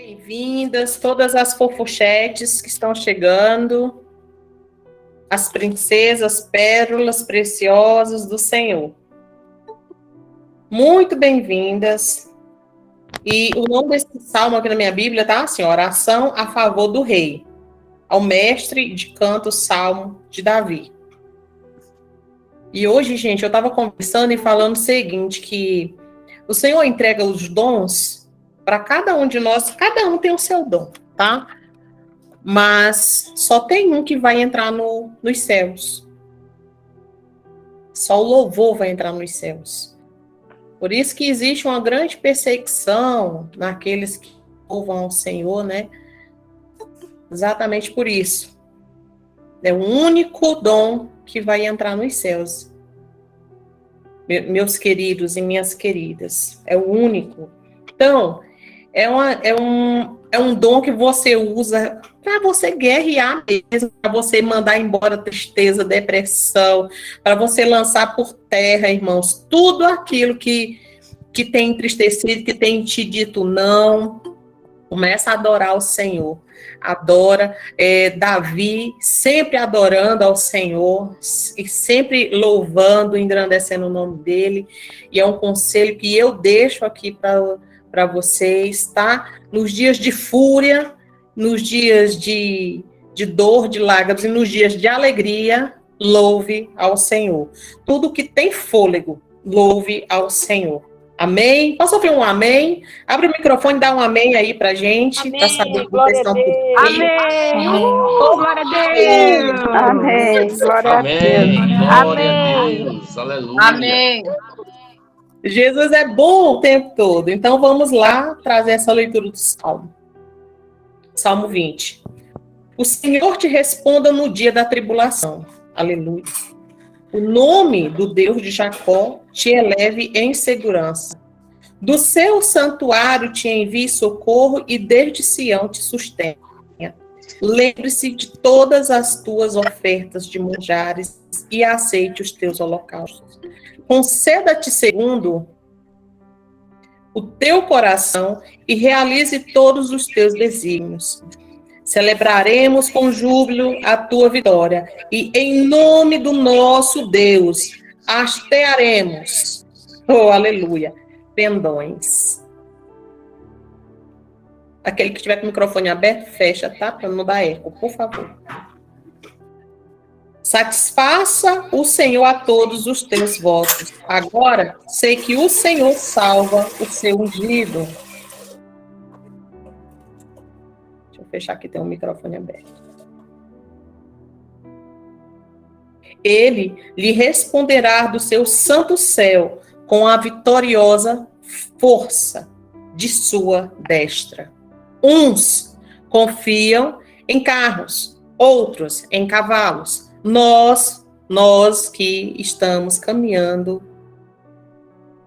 Bem-vindas todas as fofuchetes que estão chegando, as princesas, pérolas preciosas do Senhor. Muito bem-vindas. E o nome desse salmo aqui na minha Bíblia tá assim, oração a favor do rei, ao mestre de canto, salmo de Davi. E hoje, gente, eu estava conversando e falando o seguinte, que o Senhor entrega os dons para cada um de nós, cada um tem o seu dom, tá? Mas só tem um que vai entrar nos céus. Só o louvor vai entrar nos céus. Por isso que existe uma grande perseguição naqueles que louvam ao Senhor, né? Exatamente por isso. É o único dom que vai entrar nos céus. Meus queridos e minhas queridas. É o único. Então, é um dom que você usa para você guerrear mesmo, para você mandar embora tristeza, depressão, para você lançar por terra, irmãos, tudo aquilo que tem entristecido, que tem te dito não. Começa a adorar o Senhor. Adora. Davi sempre adorando ao Senhor e sempre louvando, engrandecendo o nome dele. E é um conselho que eu deixo aqui para vocês, tá? Nos dias de fúria, nos dias de dor, de lágrimas e nos dias de alegria, louve ao Senhor. Tudo que tem fôlego, louve ao Senhor. Amém? Posso ouvir um amém? Abre o microfone e dá um amém aí pra gente, para saber que vocês estão por aqui. Amém! Oh, glória a Deus! Amém! Glória a Deus! Glória a Deus! Aleluia! Amém! Jesus é bom o tempo todo. Então vamos lá trazer essa leitura do Salmo. Salmo 20. O Senhor te responda no dia da tribulação. Aleluia. O nome do Deus de Jacó te eleve em segurança. Do seu santuário te envie socorro e desde Sião te sustenha. Lembre-se de todas as tuas ofertas de manjares e aceite os teus holocaustos. Conceda-te segundo o teu coração e realize todos os teus desígnios. Celebraremos com júbilo a tua vitória e em nome do nosso Deus hastearemos, oh aleluia, pendões. Aquele que tiver com o microfone aberto, fecha, tá? Para não dar eco, por favor. Satisfaça o Senhor a todos os teus votos. Agora, sei que o Senhor salva o seu ungido. Deixa eu fechar aqui, tem um microfone aberto. Ele lhe responderá do seu santo céu com a vitoriosa força de sua destra. Uns confiam em carros, outros em cavalos. Nós que estamos caminhando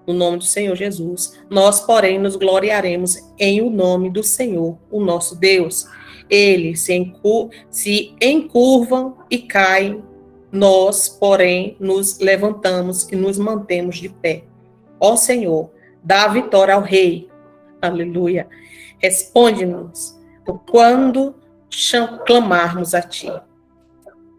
no nome do Senhor Jesus, nós, porém, nos gloriaremos em o nome do Senhor, o nosso Deus. Eles se encurvam e caem, nós, porém, nos levantamos e nos mantemos de pé. Ó Senhor, dá a vitória ao Rei. Aleluia. Responde-nos quando clamarmos a Ti.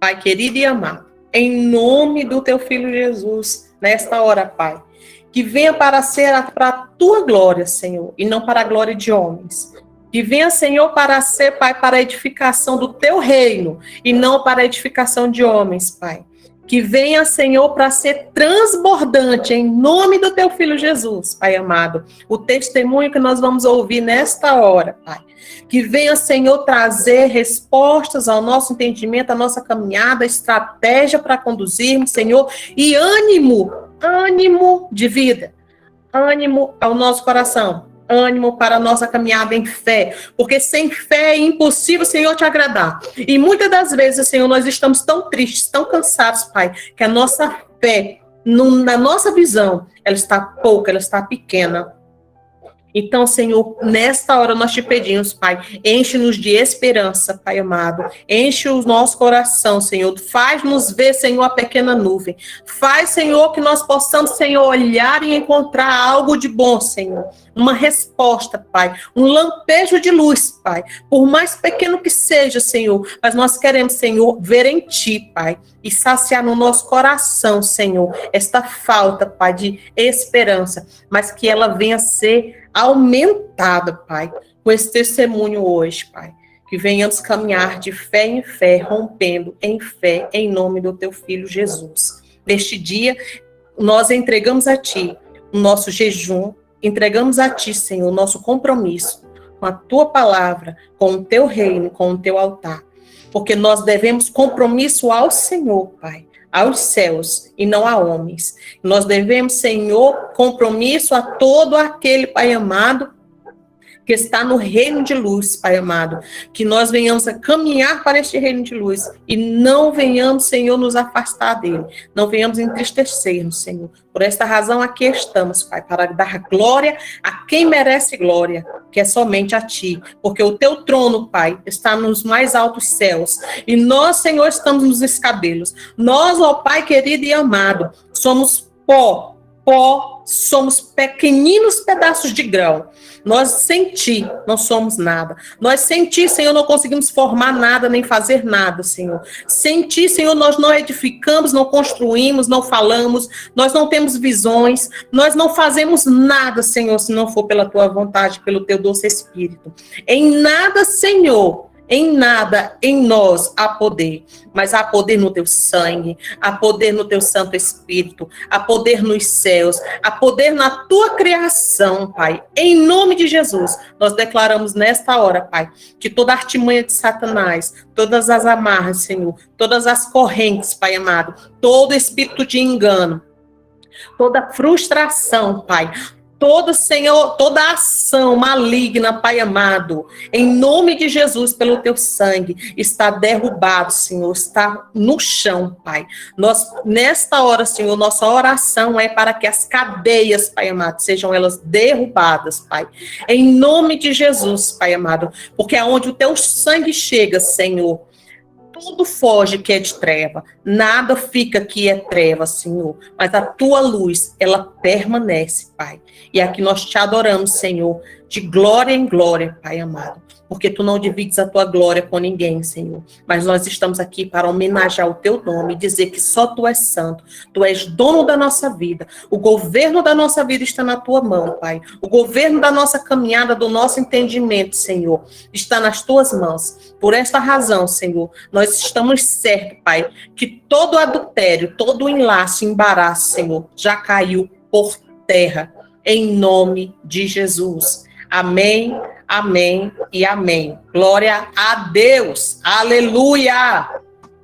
Pai querido e amado, em nome do Teu Filho Jesus, nesta hora, Pai, que venha para a Tua glória, Senhor, e não para a glória de homens. Que venha, Senhor, para ser, Pai, para a edificação do Teu reino, e não para a edificação de homens, Pai. Que venha, Senhor, para ser transbordante, em nome do Teu Filho Jesus, Pai amado. O testemunho que nós vamos ouvir nesta hora, Pai. Que venha, Senhor, trazer respostas ao nosso entendimento, à nossa caminhada, estratégia para conduzirmos, Senhor, e ânimo de vida, ânimo ao nosso coração, ânimo para a nossa caminhada em fé, porque sem fé é impossível, Senhor, te agradar. E muitas das vezes, Senhor, nós estamos tão tristes, tão cansados, Pai, que a nossa fé, na nossa visão, ela está pouca, ela está pequena. Então, Senhor, nesta hora nós te pedimos, Pai, enche-nos de esperança, Pai amado, enche o nosso coração, Senhor, faz-nos ver, Senhor, a pequena nuvem, faz, Senhor, que nós possamos, Senhor, olhar e encontrar algo de bom, Senhor, uma resposta, Pai, um lampejo de luz, Pai, por mais pequeno que seja, Senhor, mas nós queremos, Senhor, ver em Ti, Pai, e saciar no nosso coração, Senhor, esta falta, Pai, de esperança, mas que ela venha ser aumentada, Pai, com esse testemunho hoje, Pai. Que venhamos caminhar de fé em fé, rompendo em fé, em nome do Teu Filho Jesus. Neste dia, nós entregamos a Ti o nosso jejum, entregamos a Ti, Senhor, o nosso compromisso com a Tua palavra, com o Teu reino, com o Teu altar. Porque nós devemos compromisso ao Senhor, Pai, aos céus e não a homens. Nós devemos, Senhor, compromisso a todo aquele, Pai amado, que está no reino de luz, Pai amado, que nós venhamos a caminhar para este reino de luz e não venhamos, Senhor, nos afastar dele, não venhamos entristecer-nos, Senhor. Por esta razão aqui estamos, Pai, para dar glória a quem merece glória, que é somente a Ti, porque o Teu trono, Pai, está nos mais altos céus e nós, Senhor, estamos nos escabelos. Nós, ó Pai querido e amado, somos pó, somos pequeninos pedaços de grão. Nós sem Ti não somos nada. Nós sem Ti, Senhor, não conseguimos formar nada, nem fazer nada, Senhor. Sem Ti, Senhor, nós não edificamos, não construímos, não falamos, nós não temos visões, nós não fazemos nada, Senhor, se não for pela Tua vontade, pelo Teu doce Espírito. Em nada, Senhor, em nada em nós há poder, mas há poder no Teu sangue, há poder no Teu Santo Espírito, há poder nos céus, há poder na Tua criação, Pai. Em nome de Jesus, nós declaramos nesta hora, Pai, que toda artimanha de Satanás, todas as amarras, Senhor, todas as correntes, Pai amado, todo espírito de engano, toda frustração, Pai, Senhor, toda ação maligna, Pai amado, em nome de Jesus, pelo Teu sangue, está derrubado, Senhor, está no chão, Pai. Nós, nesta hora, Senhor, nossa oração é para que as cadeias, Pai amado, sejam elas derrubadas, Pai. Em nome de Jesus, Pai amado, porque aonde o Teu sangue chega, Senhor, tudo foge que é de treva, nada fica que é treva, Senhor, mas a Tua luz, ela permanece, Pai, e aqui nós Te adoramos, Senhor, de glória em glória, Pai amado, porque Tu não divides a Tua glória com ninguém, Senhor, mas nós estamos aqui para homenagear o Teu nome, dizer que só Tu és santo, Tu és dono da nossa vida, o governo da nossa vida está na Tua mão, Pai, o governo da nossa caminhada, do nosso entendimento, Senhor, está nas Tuas mãos. Por esta razão, Senhor, nós estamos certos, Pai, que todo adultério, todo enlace, embaraço, Senhor, já caiu por terra, em nome de Jesus. Amém, amém e amém. Glória a Deus. Aleluia.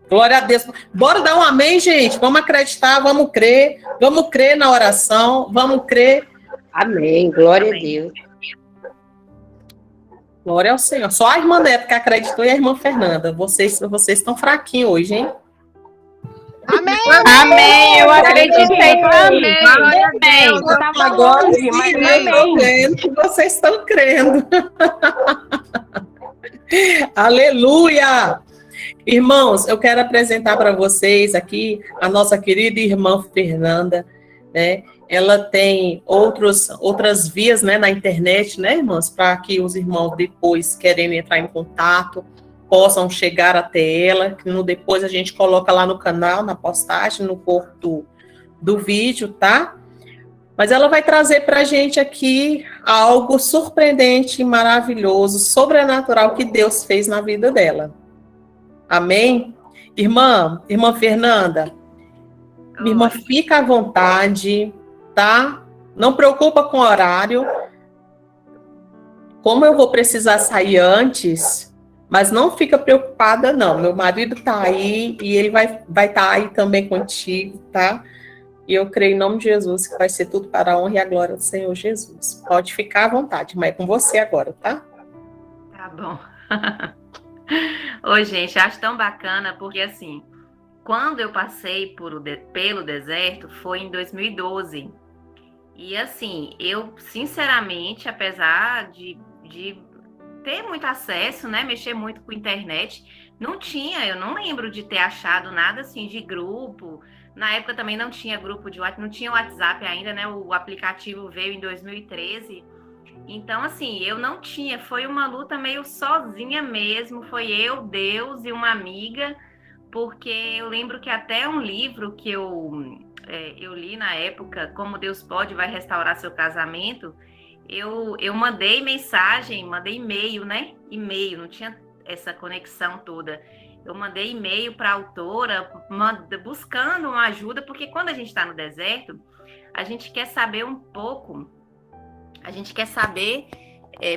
Glória a Deus. Bora dar um amém, gente. Vamos acreditar, vamos crer na oração, vamos crer. Amém. Glória a Deus. Glória ao Senhor. Só a irmã Neto que acreditou e a irmã Fernanda. Vocês estão fraquinhos hoje, hein? Amém! Amém. Eu acreditei. Amém! Glória a Deus! Agora, Tava agora longe, sim, mas né? Estou amém! vendo que vocês estão crendo. Aleluia! Irmãos, eu quero apresentar para vocês aqui a nossa querida irmã Fernanda, né? Ela tem outras vias, né, na internet, né, irmãos, para que os irmãos depois querendo entrar em contato possam chegar até ela, que no depois a gente coloca lá no canal, na postagem, no corpo do vídeo, tá? Mas ela vai trazer para a gente aqui algo surpreendente, maravilhoso, sobrenatural que Deus fez na vida dela. Amém? Irmã Fernanda, minha irmã, fica à vontade, tá? Não preocupa com o horário. Como eu vou precisar sair antes, mas não fica preocupada, não. Meu marido tá aí e ele vai estar aí também contigo, tá? E eu creio em nome de Jesus que vai ser tudo para a honra e a glória do Senhor Jesus. Pode ficar à vontade, mas é com você agora, tá? Tá bom. Oi, gente, acho tão bacana, porque assim, quando eu passei pelo deserto, foi em 2012. E assim, eu, sinceramente, apesar de ter muito acesso, né, mexer muito com internet, eu não lembro de ter achado nada assim de grupo. Na época também não tinha grupo de WhatsApp, não tinha WhatsApp ainda, né? O aplicativo veio em 2013. Então, assim, eu não tinha, foi uma luta meio sozinha mesmo, foi eu, Deus e uma amiga, porque eu lembro que até um livro que eu li na época, Como Deus Pode Vai Restaurar Seu Casamento, eu mandei mensagem, mandei e-mail, né? E-mail, não tinha essa conexão toda. Eu mandei e-mail para a autora, buscando uma ajuda, porque quando a gente está no deserto, a gente quer saber um pouco, a gente quer saber,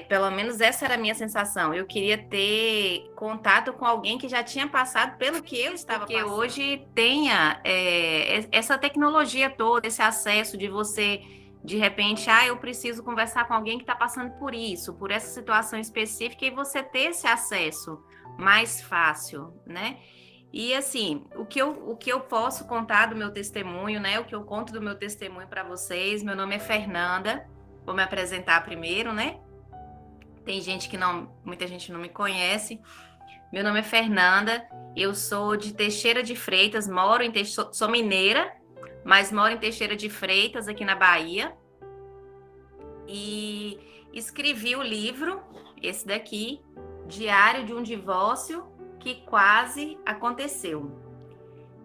pelo menos essa era a minha sensação. Eu queria ter contato com alguém que já tinha passado pelo que eu estava passando. Porque hoje tenha essa tecnologia toda, esse acesso de você, de repente, eu preciso conversar com alguém que está passando por isso, por essa situação específica, e você ter esse acesso mais fácil, né? E assim, o que eu posso contar do meu testemunho, né? O que eu conto do meu testemunho para vocês. Meu nome é Fernanda. Vou me apresentar primeiro, né? Muita gente não me conhece. Meu nome é Fernanda, eu sou de Teixeira de Freitas, sou mineira, mas moro em Teixeira de Freitas, aqui na Bahia. E escrevi o livro, esse daqui, Diário de um Divórcio que Quase Aconteceu.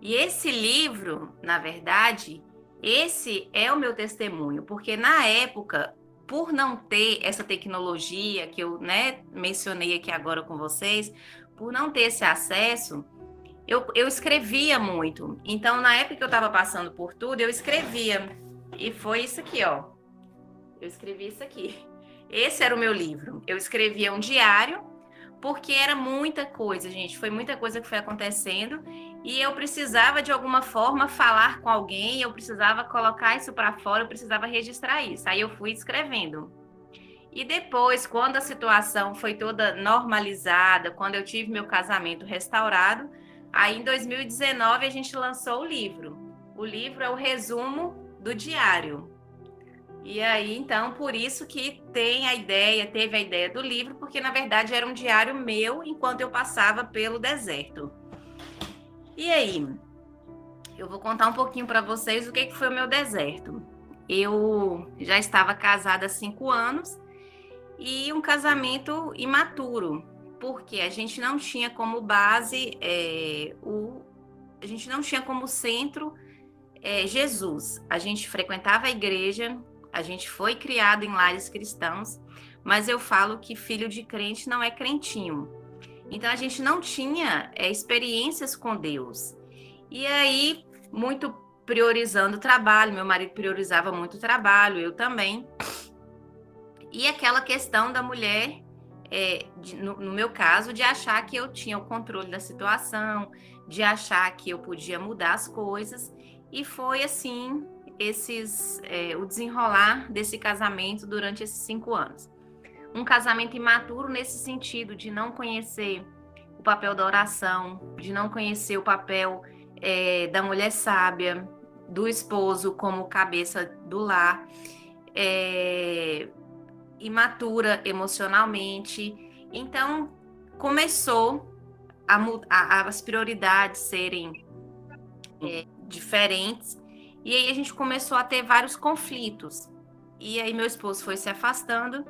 E esse livro, na verdade, esse é o meu testemunho, porque na época, por não ter essa tecnologia que eu, né, mencionei aqui agora com vocês, por não ter esse acesso, eu escrevia muito. Então, na época que eu estava passando por tudo, eu escrevia. E foi isso aqui, ó. Eu escrevi isso aqui. Esse era o meu livro. Eu escrevia um diário, porque era muita coisa, gente. Foi muita coisa que foi acontecendo. E eu precisava, de alguma forma, falar com alguém. Eu precisava colocar isso para fora. Eu precisava registrar isso. Aí eu fui escrevendo. E depois, quando a situação foi toda normalizada, quando eu tive meu casamento restaurado, aí em 2019 a gente lançou o livro. O livro é o resumo do diário. E aí, então, por isso que teve a ideia do livro, porque na verdade era um diário meu enquanto eu passava pelo deserto. E aí, eu vou contar um pouquinho para vocês o que foi o meu deserto. Eu já estava casada há 5 anos e um casamento imaturo, porque a gente não tinha como base, a gente não tinha como centro Jesus. A gente frequentava a igreja, a gente foi criado em lares cristãos, mas eu falo que filho de crente não é crentinho. Então, a gente não tinha experiências com Deus. E aí, muito priorizando o trabalho, meu marido priorizava muito o trabalho, eu também. E aquela questão da mulher, no meu caso, de achar que eu tinha o controle da situação, de achar que eu podia mudar as coisas. E foi assim, o desenrolar desse casamento durante esses 5 anos. Um casamento imaturo nesse sentido de não conhecer o papel da oração, de não conhecer o papel da mulher sábia, do esposo como cabeça do lar, imatura emocionalmente. Então, começou as prioridades serem diferentes, e aí a gente começou a ter vários conflitos. E aí meu esposo foi se afastando.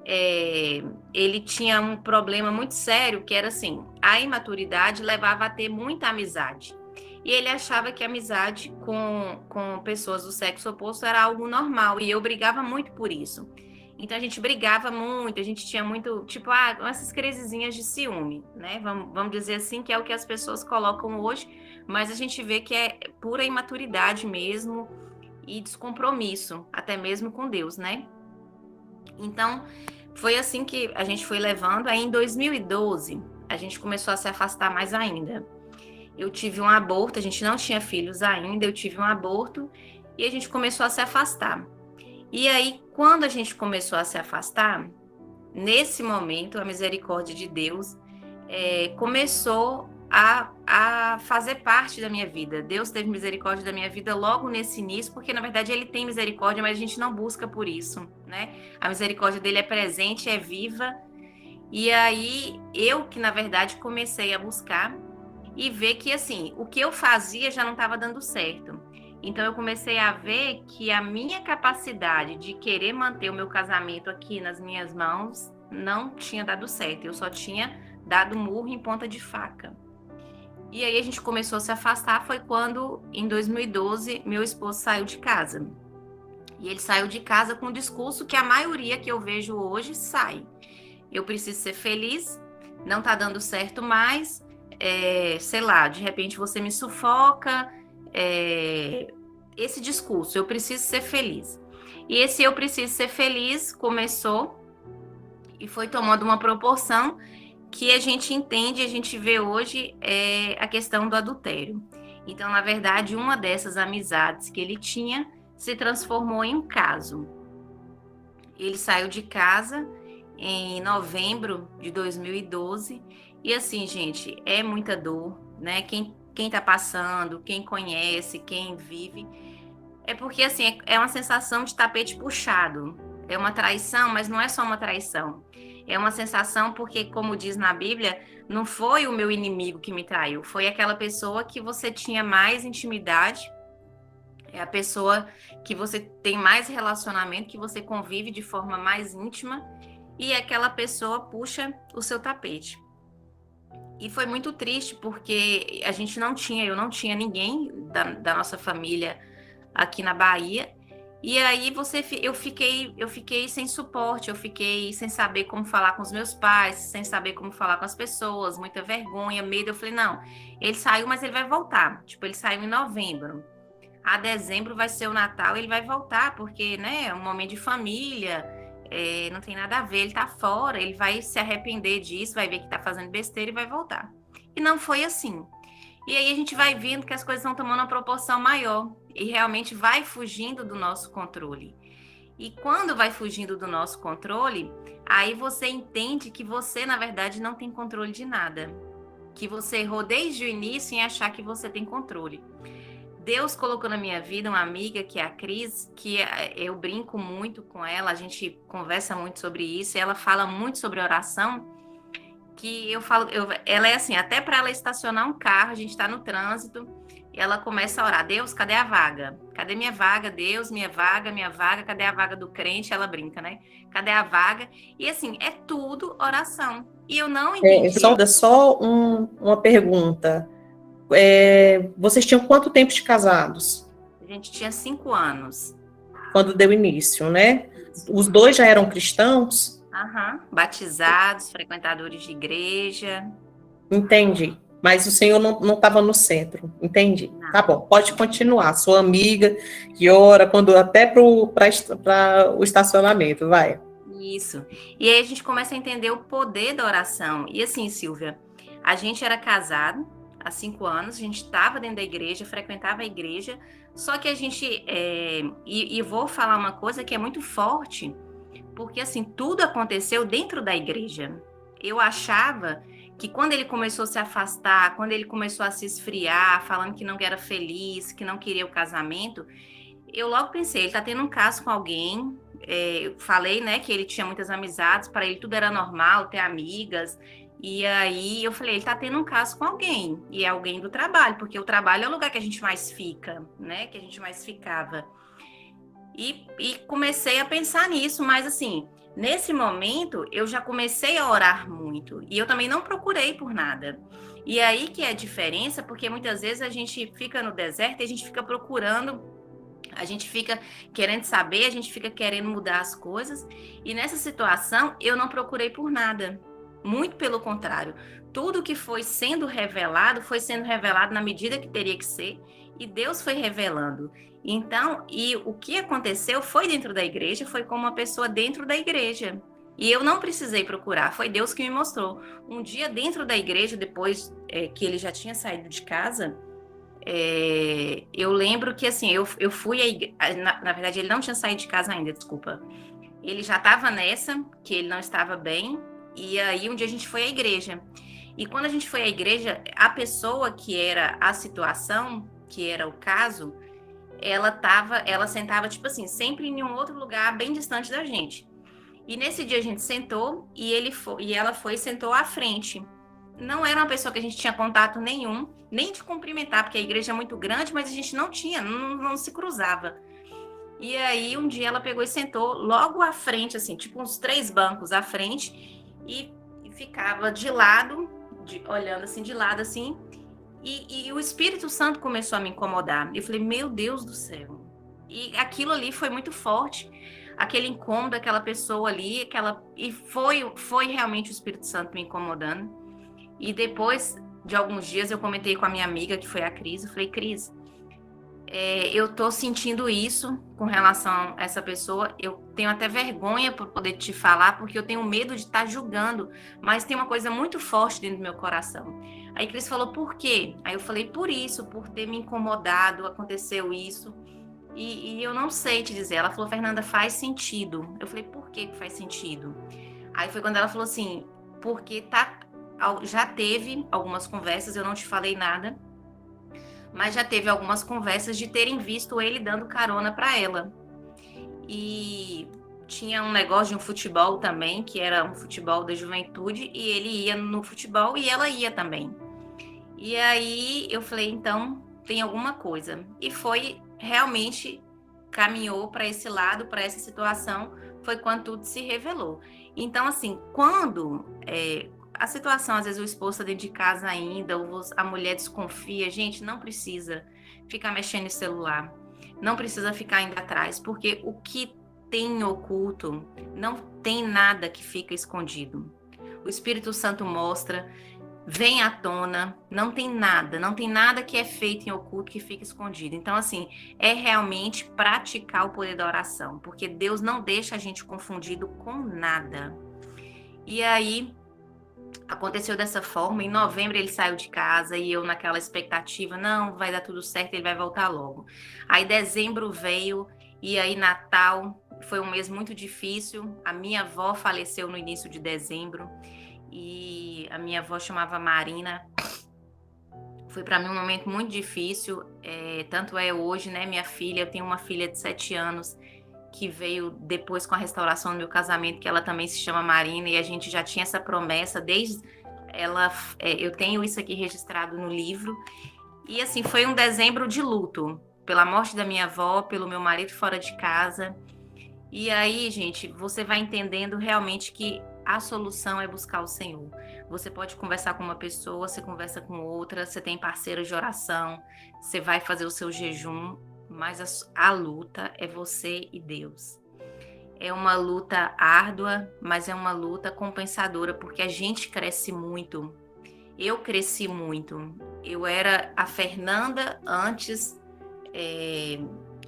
Ele tinha um problema muito sério, que era assim, a imaturidade levava a ter muita amizade. E ele achava que a amizade com pessoas do sexo oposto era algo normal, e eu brigava muito por isso. Então a gente brigava muito, a gente tinha muito, tipo, essas crisezinhas de ciúme, né? Vamos dizer assim, que é o que as pessoas colocam hoje, mas a gente vê que é pura imaturidade mesmo e descompromisso, até mesmo com Deus, né? Então, foi assim que a gente foi levando. Aí, em 2012, a gente começou a se afastar mais ainda. Eu tive um aborto, a gente não tinha filhos ainda, eu tive um aborto e a gente começou a se afastar. E aí, quando a gente começou a se afastar, nesse momento, a misericórdia de Deus começou a fazer parte da minha vida. Deus teve misericórdia da minha vida logo nesse início, porque na verdade ele tem misericórdia, mas a gente não busca por isso, né? A misericórdia dele é presente, é viva. E aí eu que na verdade comecei a buscar e ver que assim, o que eu fazia já não estava dando certo. Então eu comecei a ver que a minha capacidade de querer manter o meu casamento aqui nas minhas mãos não tinha dado certo. Eu só tinha dado murro em ponta de faca. E aí a gente começou a se afastar, foi quando, em 2012, meu esposo saiu de casa. E ele saiu de casa com um discurso que a maioria que eu vejo hoje sai. Eu preciso ser feliz, não tá dando certo mais, sei lá, de repente você me sufoca, esse discurso, eu preciso ser feliz. E esse eu preciso ser feliz começou e foi tomando uma proporção que a gente entende, a gente vê hoje a questão do adultério. Então, na verdade, uma dessas amizades que ele tinha se transformou em um caso. Ele saiu de casa em novembro de 2012 e assim, gente, é muita dor, né? Quem tá passando, quem conhece, quem vive, é porque assim, é uma sensação de tapete puxado. É uma traição, mas não é só uma traição. É uma sensação porque, como diz na Bíblia, não foi o meu inimigo que me traiu, foi aquela pessoa que você tinha mais intimidade, é a pessoa que você tem mais relacionamento, que você convive de forma mais íntima, e aquela pessoa puxa o seu tapete. E foi muito triste porque eu não tinha ninguém da nossa família aqui na Bahia. E aí eu fiquei sem suporte, eu fiquei sem saber como falar com os meus pais, sem saber como falar com as pessoas, muita vergonha, medo. Eu falei, não, ele saiu, mas ele vai voltar. Tipo, ele saiu em novembro. A dezembro vai ser o Natal, ele vai voltar, porque, né, é um momento de família, não tem nada a ver, ele tá fora, ele vai se arrepender disso, vai ver que tá fazendo besteira e vai voltar. E não foi assim. E aí a gente vai vendo que as coisas estão tomando uma proporção maior e realmente vai fugindo do nosso controle. E quando vai fugindo do nosso controle, aí você entende que você, na verdade, não tem controle de nada. Que você errou desde o início em achar que você tem controle. Deus colocou na minha vida uma amiga, que é a Cris, que eu brinco muito com ela, a gente conversa muito sobre isso, e ela fala muito sobre oração, que eu falo, ela é assim, até para ela estacionar um carro, a gente está no trânsito, e ela começa a orar, Deus, cadê a vaga? Cadê minha vaga, Deus, minha vaga, cadê a vaga do crente? Ela brinca, né? Cadê a vaga? E assim, é tudo oração. E eu não entendi. Só uma pergunta. Vocês tinham quanto tempo de casados? A gente tinha 5 anos. Quando deu início, né? Os dois já eram cristãos? Batizados, frequentadores de igreja. Entendi. Mas o Senhor não estava no centro, entendi. Não. Tá bom, pode continuar. Sua amiga que ora até para o estacionamento, vai. Isso. E aí a gente começa a entender o poder da oração. E assim, Silvia, a gente era casado há 5 anos, a gente estava dentro da igreja, frequentava a igreja, só que a gente, e vou falar uma coisa que é muito forte, porque assim, tudo aconteceu dentro da igreja. Eu achava que quando ele começou a se afastar, quando ele começou a se esfriar, falando que não era feliz, que não queria o casamento, eu logo pensei, ele está tendo um caso com alguém, eu falei, né, que ele tinha muitas amizades, para ele tudo era normal, ter amigas. E aí eu falei, ele tá tendo um caso com alguém, e é alguém do trabalho, porque o trabalho é o lugar que a gente mais fica, né? Que a gente mais ficava. E comecei a pensar nisso, mas assim, nesse momento eu já comecei a orar muito, e eu também não procurei por nada. E aí que é a diferença, porque muitas vezes a gente fica no deserto e a gente fica procurando, a gente fica querendo saber, a gente fica querendo mudar as coisas, e nessa situação eu não procurei por nada. Muito pelo contrário, tudo que foi sendo revelado na medida que teria que ser, e Deus foi revelando. Então, e o que aconteceu foi dentro da igreja, foi como uma pessoa dentro da igreja. E eu não precisei procurar, foi Deus que me mostrou. Um dia dentro da igreja, depois que ele já tinha saído de casa, eu lembro que assim, eu fui à igreja, na verdade ele não tinha saído de casa ainda, desculpa. Ele já estava nessa, que ele não estava bem. E aí um dia a gente foi à igreja. E quando a gente foi à igreja, a pessoa que era a situação, que era o caso, ela sentava, tipo assim, sempre em um outro lugar bem distante da gente. E nesse dia a gente sentou e ela foi e sentou à frente. Não era uma pessoa que a gente tinha contato nenhum, nem de cumprimentar, porque a igreja é muito grande, mas a gente não se cruzava. E aí um dia ela pegou e sentou logo à frente, assim, tipo uns 3 bancos à frente, e ficava de lado, olhando assim, de lado assim, e o Espírito Santo começou a me incomodar. Eu falei, meu Deus do céu. E aquilo ali foi muito forte, aquele incômodo daquela pessoa ali, e foi realmente o Espírito Santo me incomodando. E depois de alguns dias eu comentei com a minha amiga, que foi a Cris, eu falei, Cris, eu tô sentindo isso com relação a essa pessoa, eu tenho até vergonha por poder te falar, porque eu tenho medo de estar julgando, mas tem uma coisa muito forte dentro do meu coração. Aí Cris falou, por quê? Aí eu falei, por isso, por ter me incomodado, aconteceu isso, e eu não sei te dizer. Ela falou, Fernanda, faz sentido. Eu falei, por que faz sentido? Aí foi quando ela falou assim, porque já teve algumas conversas, eu não te falei nada, mas já teve algumas conversas de terem visto ele dando carona para ela. E tinha um negócio de um futebol também, que era um futebol da juventude, e ele ia no futebol e ela ia também. E aí eu falei, então tem alguma coisa. E foi realmente, caminhou para esse lado, para essa situação, foi quando tudo se revelou. Então, assim, quando a situação, às vezes o esposo está dentro de casa ainda, ou a mulher desconfia, gente, não precisa ficar mexendo no celular, não precisa ficar indo atrás, porque o que tem oculto, não tem nada que fica escondido. O Espírito Santo mostra, vem à tona, não tem nada que é feito em oculto que fica escondido. Então, assim, é realmente praticar o poder da oração, porque Deus não deixa a gente confundido com nada. E aí, aconteceu dessa forma. Em novembro ele saiu de casa e eu naquela expectativa, não, vai dar tudo certo, ele vai voltar logo. Aí dezembro veio e aí Natal foi um mês muito difícil. A minha avó faleceu no início de dezembro e a minha avó chamava Marina. Foi para mim um momento muito difícil, tanto é hoje, né, minha filha, eu tenho uma filha de 7 anos, que veio depois com a restauração do meu casamento, que ela também se chama Marina, e a gente já tinha essa promessa desde ela, eu tenho isso aqui registrado no livro, e assim, foi um dezembro de luto, pela morte da minha avó, pelo meu marido fora de casa, e aí, gente, você vai entendendo realmente que a solução é buscar o Senhor. Você pode conversar com uma pessoa, você conversa com outra, você tem parceiros de oração, você vai fazer o seu jejum, mas a luta é você e Deus. É uma luta árdua, mas é uma luta compensadora, porque a gente cresce muito. Eu cresci muito. Eu era a Fernanda antes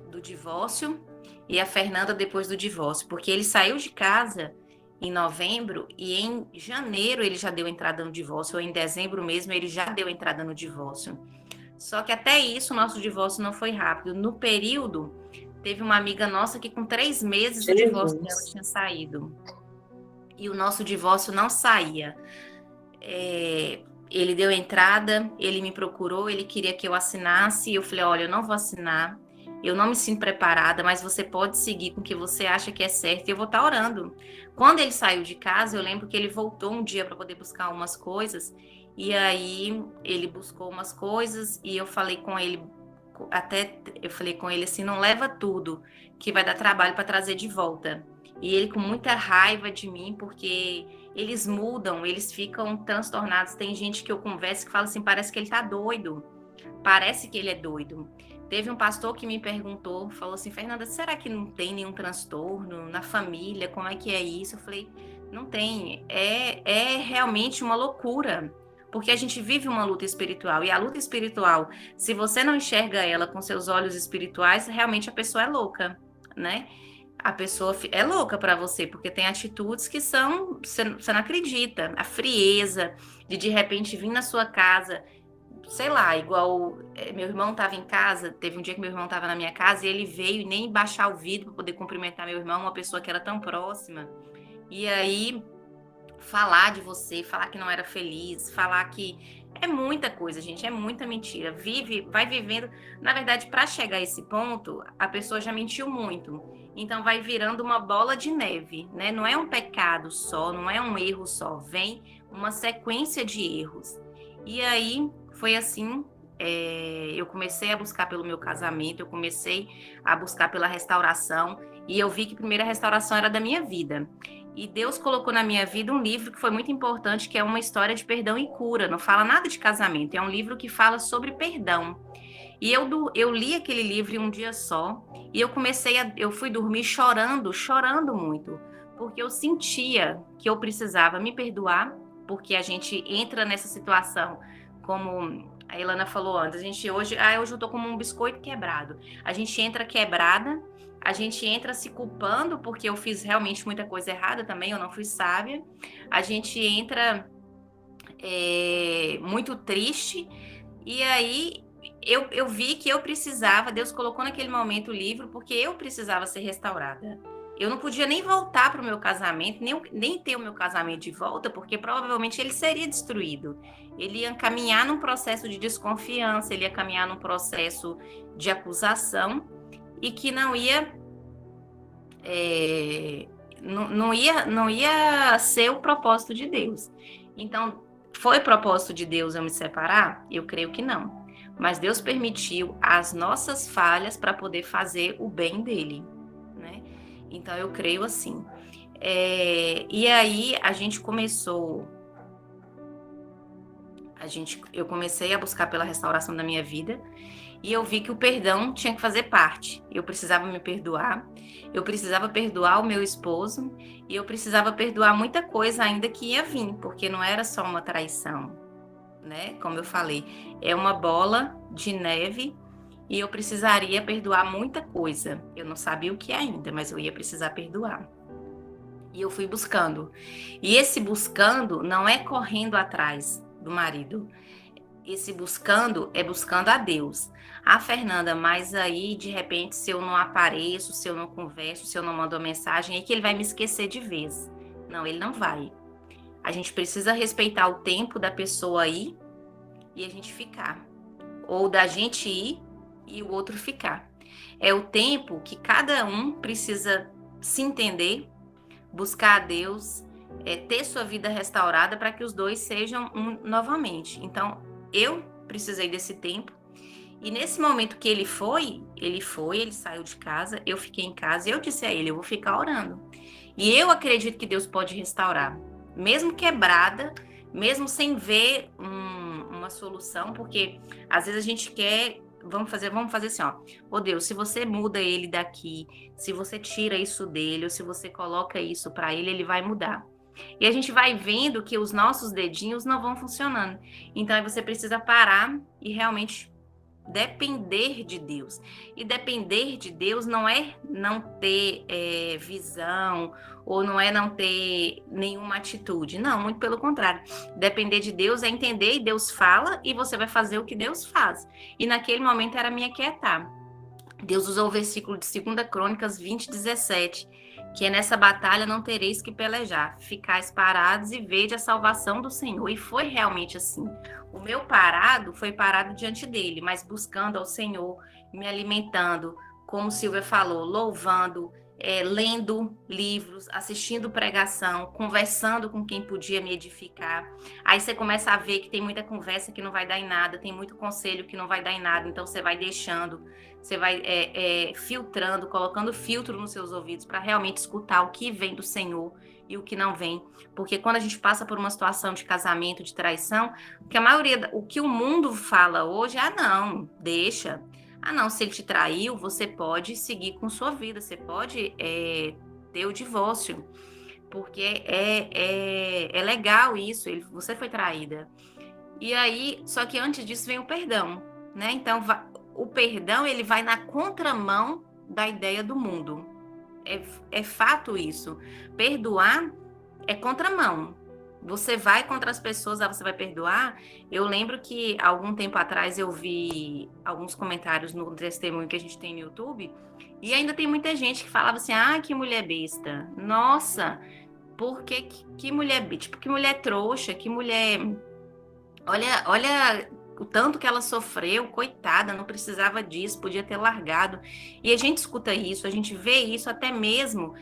do divórcio e a Fernanda depois do divórcio, porque ele saiu de casa em novembro e em janeiro ele já deu entrada no divórcio, ou em dezembro mesmo ele já deu entrada no divórcio. Só que até isso, o nosso divórcio não foi rápido. No período, teve uma amiga nossa que com 3 meses o divórcio dela tinha saído. E o nosso divórcio não saía. Ele deu entrada, ele me procurou, ele queria que eu assinasse. Eu falei, olha, eu não vou assinar, eu não me sinto preparada, mas você pode seguir com o que você acha que é certo e eu vou estar orando. Quando ele saiu de casa, eu lembro que ele voltou um dia para poder buscar umas coisas. E aí ele buscou umas coisas e eu falei com ele, assim, não leva tudo, que vai dar trabalho para trazer de volta. E ele com muita raiva de mim, porque eles mudam, eles ficam transtornados. Tem gente que eu converso que fala assim, parece que ele tá doido, parece que ele é doido. Teve um pastor que me perguntou, falou assim, Fernanda, será que não tem nenhum transtorno na família? Como é que é isso? Eu falei, não tem, é realmente uma loucura. Porque a gente vive uma luta espiritual, e a luta espiritual, se você não enxerga ela com seus olhos espirituais, realmente a pessoa é louca, né? A pessoa é louca para você, porque tem atitudes que você não acredita. A frieza de repente vir na sua casa, sei lá, igual meu irmão estava em casa, teve um dia que meu irmão estava na minha casa e ele veio e nem baixar o vidro para poder cumprimentar meu irmão, uma pessoa que era tão próxima. E aí falar de você, falar que não era feliz, falar que é muita coisa, gente, é muita mentira. Vai vivendo. Na verdade, para chegar a esse ponto, a pessoa já mentiu muito. Então vai virando uma bola de neve, né? Não é um pecado só, não é um erro só, vem uma sequência de erros. E aí foi assim, eu comecei a buscar pelo meu casamento, eu comecei a buscar pela restauração, e eu vi que a primeira restauração era da minha vida. E Deus colocou na minha vida um livro que foi muito importante, que é uma história de perdão e cura. Não fala nada de casamento, é um livro que fala sobre perdão. E eu li aquele livro em um dia só, e eu fui dormir chorando muito, porque eu sentia que eu precisava me perdoar, porque a gente entra nessa situação, como a Ilana falou antes, hoje eu tô como um biscoito quebrado. A gente entra quebrada, a gente entra se culpando, porque eu fiz realmente muita coisa errada também, eu não fui sábia. A gente entra muito triste, e aí eu vi que eu precisava, Deus colocou naquele momento o livro, porque eu precisava ser restaurada. Eu não podia nem voltar para o meu casamento, nem ter o meu casamento de volta, porque provavelmente ele seria destruído. Ele ia caminhar num processo de desconfiança, ele ia caminhar num processo de acusação, e que não ia ser o propósito de Deus. Então, foi propósito de Deus eu me separar? Eu creio que não. Mas Deus permitiu as nossas falhas para poder fazer o bem dele, né? Então, eu creio assim. E aí, eu comecei a buscar pela restauração da minha vida, e eu vi que o perdão tinha que fazer parte. Eu precisava me perdoar, eu precisava perdoar o meu esposo, e eu precisava perdoar muita coisa ainda que ia vir, porque não era só uma traição, né? Como eu falei, é uma bola de neve, e eu precisaria perdoar muita coisa. Eu não sabia o que ainda, mas eu ia precisar perdoar. E eu fui buscando. E esse buscando não é correndo atrás do marido. Esse buscando é buscando a Deus. Fernanda, mas aí, de repente, se eu não apareço, se eu não converso, se eu não mando uma mensagem, é que ele vai me esquecer de vez. Não, ele não vai. A gente precisa respeitar o tempo da pessoa ir e a gente ficar. Ou da gente ir e o outro ficar. É o tempo que cada um precisa se entender, buscar a Deus, ter sua vida restaurada para que os dois sejam um novamente. Então, eu precisei desse tempo. E nesse momento que ele saiu de casa, eu fiquei em casa e eu disse a ele, eu vou ficar orando. E eu acredito que Deus pode restaurar, mesmo quebrada, mesmo sem ver uma solução, porque às vezes a gente quer, vamos fazer assim, ó, Deus, se você muda ele daqui, se você tira isso dele, ou se você coloca isso para ele, ele vai mudar. E a gente vai vendo que os nossos dedinhos não vão funcionando. Então, aí você precisa parar e realmente depender de Deus. E depender de Deus não é não ter visão, ou não é não ter nenhuma atitude. Não, muito pelo contrário. Depender de Deus é entender, e Deus fala, e você vai fazer o que Deus faz. E naquele momento era me aquietar. Deus usou o versículo de 2 Crônicas 20:17, que é: nessa batalha não tereis que pelejar, ficais parados e vede a salvação do Senhor. E foi realmente assim. O meu parado foi parado diante dele, mas buscando ao Senhor, me alimentando, como Silvia falou, louvando, lendo livros, assistindo pregação, conversando com quem podia me edificar. Aí você começa a ver que tem muita conversa que não vai dar em nada, tem muito conselho que não vai dar em nada, então você vai deixando, você vai filtrando, colocando filtro nos seus ouvidos para realmente escutar o que vem do Senhor e o que não vem. Porque quando a gente passa por uma situação de casamento, de traição, o que o mundo fala hoje, não, deixa. Não, se ele te traiu, você pode seguir com sua vida, você pode ter o divórcio, porque é legal isso, você foi traída. E aí, só que antes disso vem o perdão, né? Então, o perdão, ele vai na contramão da ideia do mundo. É fato isso. Perdoar é contramão. Você vai contra as pessoas, você vai perdoar. Eu lembro que algum tempo atrás eu vi alguns comentários no testemunho que a gente tem no YouTube, e ainda tem muita gente que falava assim: que mulher besta. Nossa, Porque que mulher, tipo, que mulher trouxa, que mulher... Olha o tanto que ela sofreu, coitada, não precisava disso, podia ter largado. E a gente escuta isso, a gente vê isso até mesmo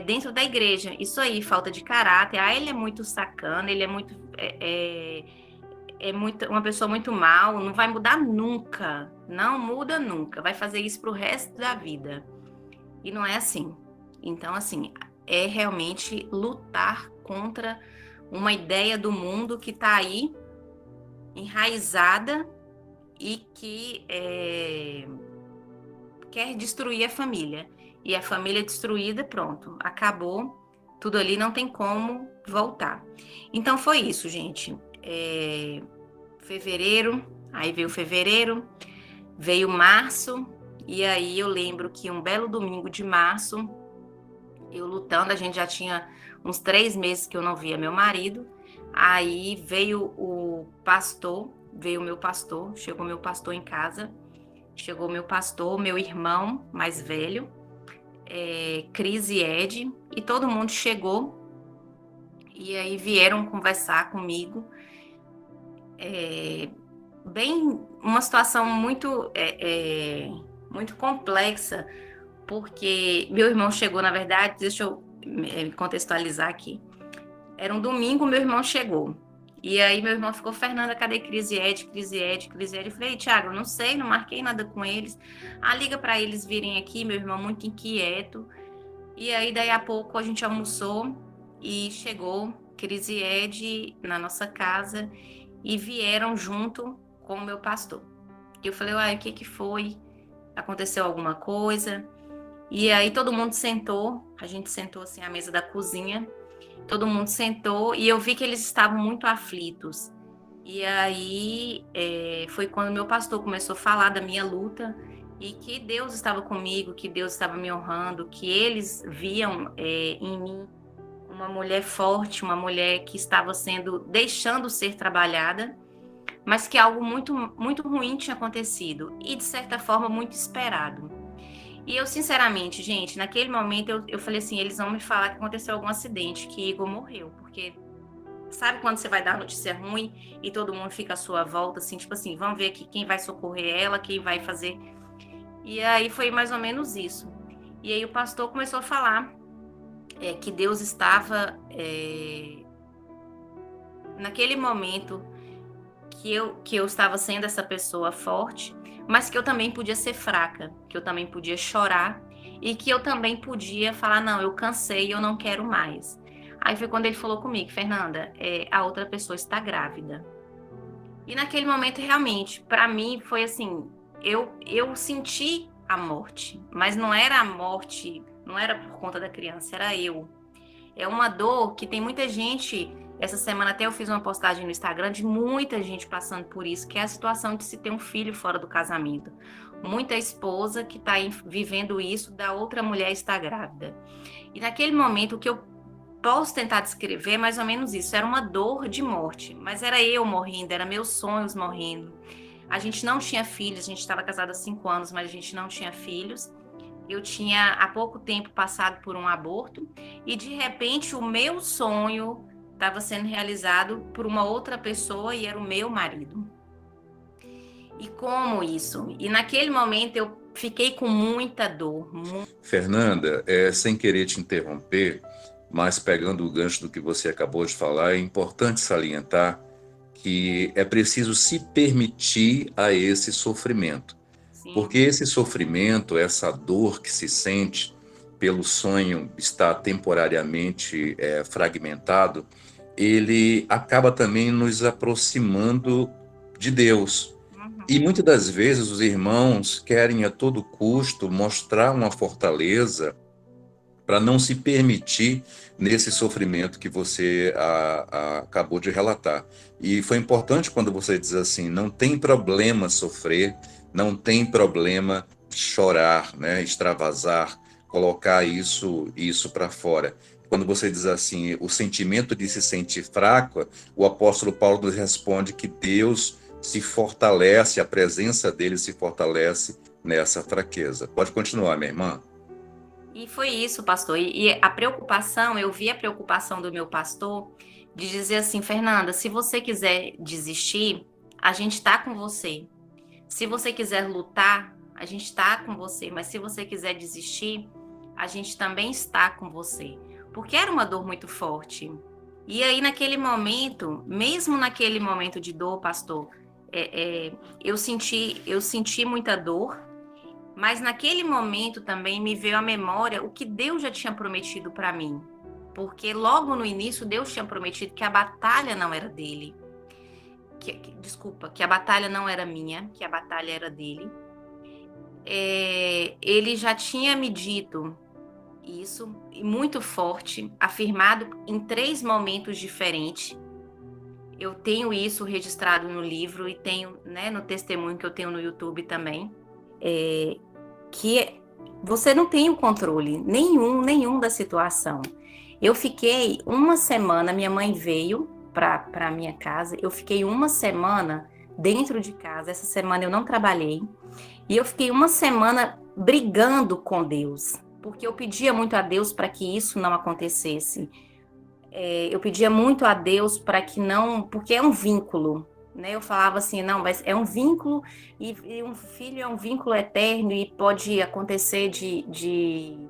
dentro da igreja. Isso aí, falta de caráter. Ah, ele é muito sacana, ele é muito... uma pessoa muito mal, não vai mudar nunca. Não muda nunca, vai fazer isso pro resto da vida. E não é assim. Então, assim, é realmente lutar contra uma ideia do mundo que está aí, enraizada, e que quer destruir a família. E a família destruída, pronto, acabou, tudo ali, não tem como voltar. Então foi isso, gente. Fevereiro, aí veio fevereiro, veio março, e aí eu lembro que um belo domingo de março, eu lutando, a gente já tinha uns 3 meses que eu não via meu marido, aí veio o meu pastor, chegou meu pastor em casa, chegou meu pastor, meu irmão mais velho, Cris e Ed, e todo mundo chegou, e aí vieram conversar comigo, bem, uma situação muito, muito complexa, porque meu irmão chegou, na verdade, deixa eu contextualizar aqui, era um domingo, meu irmão chegou, e aí meu irmão ficou, Fernanda, cadê Cris e Ed? Eu falei, Thiago, eu não sei, não marquei nada com eles, liga para eles virem aqui, meu irmão muito inquieto, e aí daí a pouco a gente almoçou, e chegou Cris e Ed na nossa casa, e vieram junto com o meu pastor. E eu falei, o que foi? Aconteceu alguma coisa? E aí todo mundo sentou, a gente sentou assim à mesa da cozinha, todo mundo sentou e eu vi que eles estavam muito aflitos. E aí foi quando meu pastor começou a falar da minha luta e que Deus estava comigo, que Deus estava me honrando, que eles viam em mim uma mulher forte, uma mulher que estava deixando ser trabalhada, mas que algo muito, muito ruim tinha acontecido e, de certa forma, muito esperado. E eu, sinceramente, gente, naquele momento eu falei assim, eles vão me falar que aconteceu algum acidente, que Igor morreu, porque sabe quando você vai dar notícia ruim e todo mundo fica à sua volta, assim, tipo assim, vamos ver aqui quem vai socorrer ela, quem vai fazer... E aí foi mais ou menos isso. E aí o pastor começou a falar que Deus estava naquele momento que eu estava sendo essa pessoa forte, mas que eu também podia ser fraca, que eu também podia chorar e que eu também podia falar, não, eu cansei, eu não quero mais. Aí foi quando ele falou comigo, Fernanda, a outra pessoa está grávida. E naquele momento, realmente, para mim foi assim, eu senti a morte, mas não era a morte, não era por conta da criança, era eu. É uma dor que tem muita gente, essa semana até eu fiz uma postagem no Instagram de muita gente passando por isso, que é a situação de se ter um filho fora do casamento. Muita esposa que está vivendo isso, da outra mulher está grávida. E naquele momento, o que eu posso tentar descrever é mais ou menos isso, era uma dor de morte, mas era eu morrendo, era meus sonhos morrendo. A gente não tinha filhos, a gente estava casada há 5 anos, mas a gente não tinha filhos. Eu tinha há pouco tempo passado por um aborto e de repente o meu sonho estava sendo realizado por uma outra pessoa e era o meu marido. E como isso? E naquele momento eu fiquei com muita dor. Fernanda, sem querer te interromper, mas pegando o gancho do que você acabou de falar, é importante salientar que é preciso se permitir a esse sofrimento. Sim. Porque esse sofrimento, essa dor que se sente pelo sonho estar temporariamente fragmentado, ele acaba também nos aproximando de Deus. E muitas das vezes os irmãos querem a todo custo mostrar uma fortaleza para não se permitir nesse sofrimento que você acabou de relatar. E foi importante quando você diz assim, não tem problema sofrer, não tem problema chorar, né, extravasar, colocar isso para fora. Quando você diz assim, o sentimento de se sentir fraco, o apóstolo Paulo nos responde que Deus se fortalece, a presença dele se fortalece nessa fraqueza. Pode continuar, minha irmã. E foi isso, pastor. E a preocupação, eu vi a preocupação do meu pastor de dizer assim, Fernanda, se você quiser desistir, a gente está com você. Se você quiser lutar, a gente está com você. Mas se você quiser desistir, a gente também está com você. Porque era uma dor muito forte. E aí, naquele momento, mesmo naquele momento de dor, pastor, eu senti muita dor, mas naquele momento também me veio à memória o que Deus já tinha prometido para mim. Porque logo no início, Deus tinha prometido que a batalha não era dele. Que a batalha não era minha, que a batalha era dele. Ele já tinha me dito isso, muito forte, afirmado em 3 momentos diferentes. Eu tenho isso registrado no livro e tenho, né, no testemunho que eu tenho no YouTube também, que você não tem o controle nenhum da situação. Eu fiquei uma semana, minha mãe veio para minha casa, eu fiquei uma semana dentro de casa, essa semana eu não trabalhei, e eu fiquei uma semana brigando com Deus, porque eu pedia muito a Deus para que isso não acontecesse. Eu pedia muito a Deus para que não, porque é um vínculo, né? Eu falava assim, não, mas é um vínculo e um filho é um vínculo eterno e pode acontecer de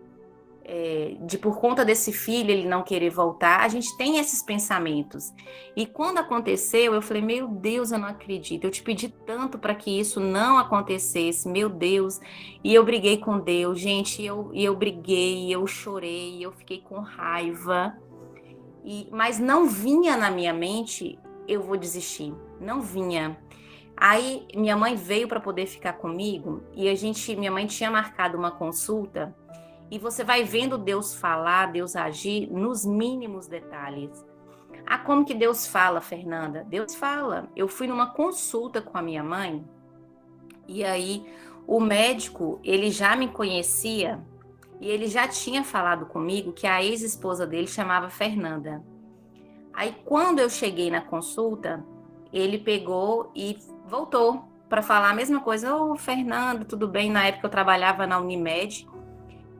por conta desse filho ele não querer voltar. A gente tem esses pensamentos. E quando aconteceu, eu falei, meu Deus, eu não acredito. Eu te pedi tanto para que isso não acontecesse, meu Deus. E eu briguei com Deus, gente, eu briguei, eu chorei, eu fiquei com raiva. Mas não vinha na minha mente, eu vou desistir. Não vinha. Aí minha mãe veio para poder ficar comigo e minha mãe tinha marcado uma consulta. E você vai vendo Deus falar, Deus agir nos mínimos detalhes. Ah, como que Deus fala, Fernanda? Deus fala. Eu fui numa consulta com a minha mãe e aí o médico, ele já me conhecia e ele já tinha falado comigo que a ex-esposa dele chamava Fernanda. Aí quando eu cheguei na consulta, ele pegou e voltou para falar a mesma coisa. Ô, Fernanda, tudo bem? Na época eu trabalhava na Unimed.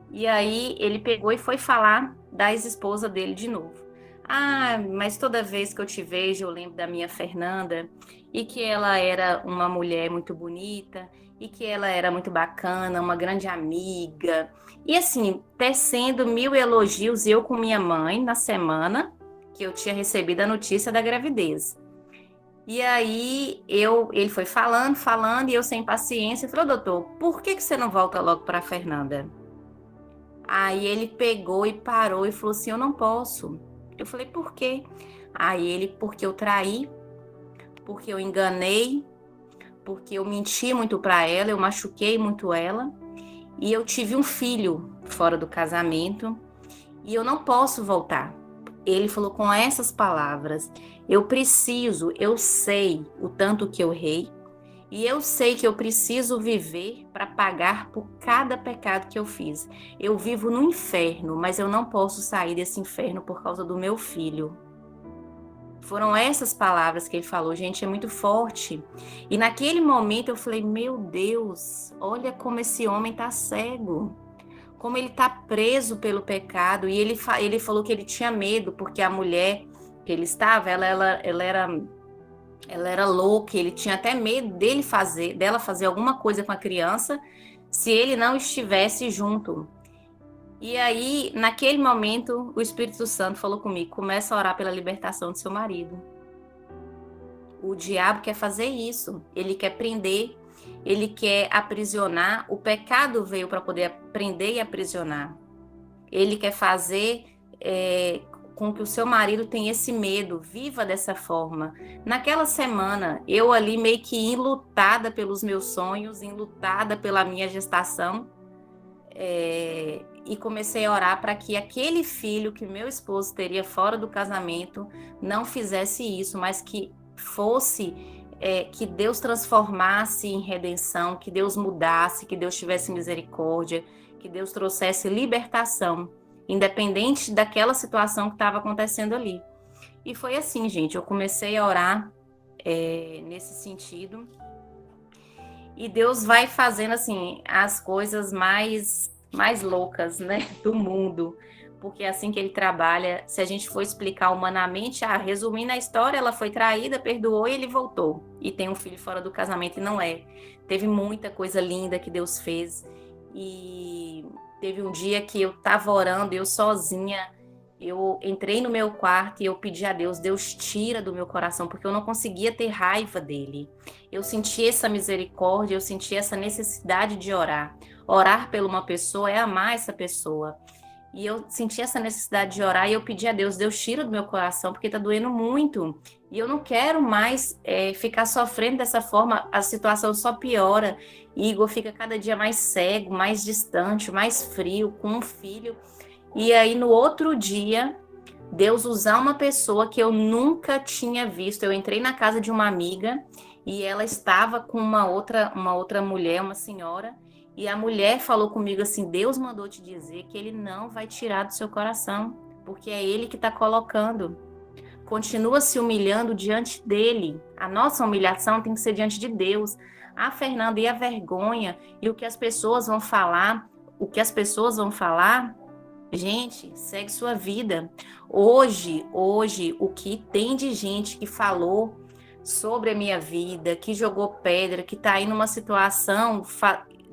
E aí ele pegou e foi falar da ex-esposa dele de novo. Ah, mas toda vez que eu te vejo, eu lembro da minha Fernanda, e que ela era uma mulher muito bonita, e que ela era muito bacana, uma grande amiga. E assim, tecendo 1000 elogios, eu com minha mãe, na semana que eu tinha recebido a notícia da gravidez. E aí ele foi falando, e eu sem paciência, falei, doutor, por que você não volta logo para a Fernanda? Aí ele pegou e parou e falou assim, eu não posso. Eu falei, por quê? Aí ele, porque eu traí, porque eu enganei, porque eu menti muito para ela, eu machuquei muito ela, e eu tive um filho fora do casamento, e eu não posso voltar. Ele falou com essas palavras, eu sei o tanto que eu errei, e eu sei que eu preciso viver para pagar por cada pecado que eu fiz. Eu vivo no inferno, mas eu não posso sair desse inferno por causa do meu filho. Foram essas palavras que ele falou, gente, é muito forte. E naquele momento eu falei, meu Deus, olha como esse homem está cego. Como ele está preso pelo pecado. E ele falou que ele tinha medo, porque a mulher que ele estava, ela era louca, ele tinha até medo dela fazer alguma coisa com a criança se ele não estivesse junto. E aí, naquele momento, o Espírito Santo falou comigo, começa a orar pela libertação do seu marido. O diabo quer fazer isso, ele quer prender, ele quer aprisionar, o pecado veio para poder prender e aprisionar. Ele quer fazer com que o seu marido tenha esse medo, viva dessa forma. Naquela semana, eu ali meio que enlutada pelos meus sonhos, enlutada pela minha gestação, e comecei a orar para que aquele filho que meu esposo teria fora do casamento não fizesse isso, mas que fosse, que Deus transformasse em redenção, que Deus mudasse, que Deus tivesse misericórdia, que Deus trouxesse libertação, independente daquela situação que estava acontecendo ali. E foi assim, gente, eu comecei a orar nesse sentido, e Deus vai fazendo assim as coisas mais mais loucas, né, do mundo. Porque é assim que ele trabalha. Se a gente for explicar humanamente, resumindo a história, ela foi traída, perdoou e ele voltou. E tem um filho fora do casamento e não é. Teve muita coisa linda que Deus fez. E teve um dia que eu estava orando, eu sozinha, eu entrei no meu quarto e eu pedi a Deus, Deus tira do meu coração, porque eu não conseguia ter raiva dele. Eu senti essa misericórdia, eu senti essa necessidade de orar. Orar por uma pessoa é amar essa pessoa. E eu senti essa necessidade de orar e eu pedi a Deus, Deus tira do meu coração, porque tá doendo muito. E eu não quero mais ficar sofrendo dessa forma, a situação só piora. E Igor fica cada dia mais cego, mais distante, mais frio, com um filho. E aí, no outro dia, Deus usar uma pessoa que eu nunca tinha visto. Eu entrei na casa de uma amiga e ela estava com uma outra mulher, uma senhora. E a mulher falou comigo assim, Deus mandou te dizer que ele não vai tirar do seu coração, porque é ele que está colocando. Continua se humilhando diante dele. A nossa humilhação tem que ser diante de Deus. Fernanda, e a vergonha? E o que as pessoas vão falar? Gente, segue sua vida. Hoje, o que tem de gente que falou sobre a minha vida, que jogou pedra, que está aí numa situação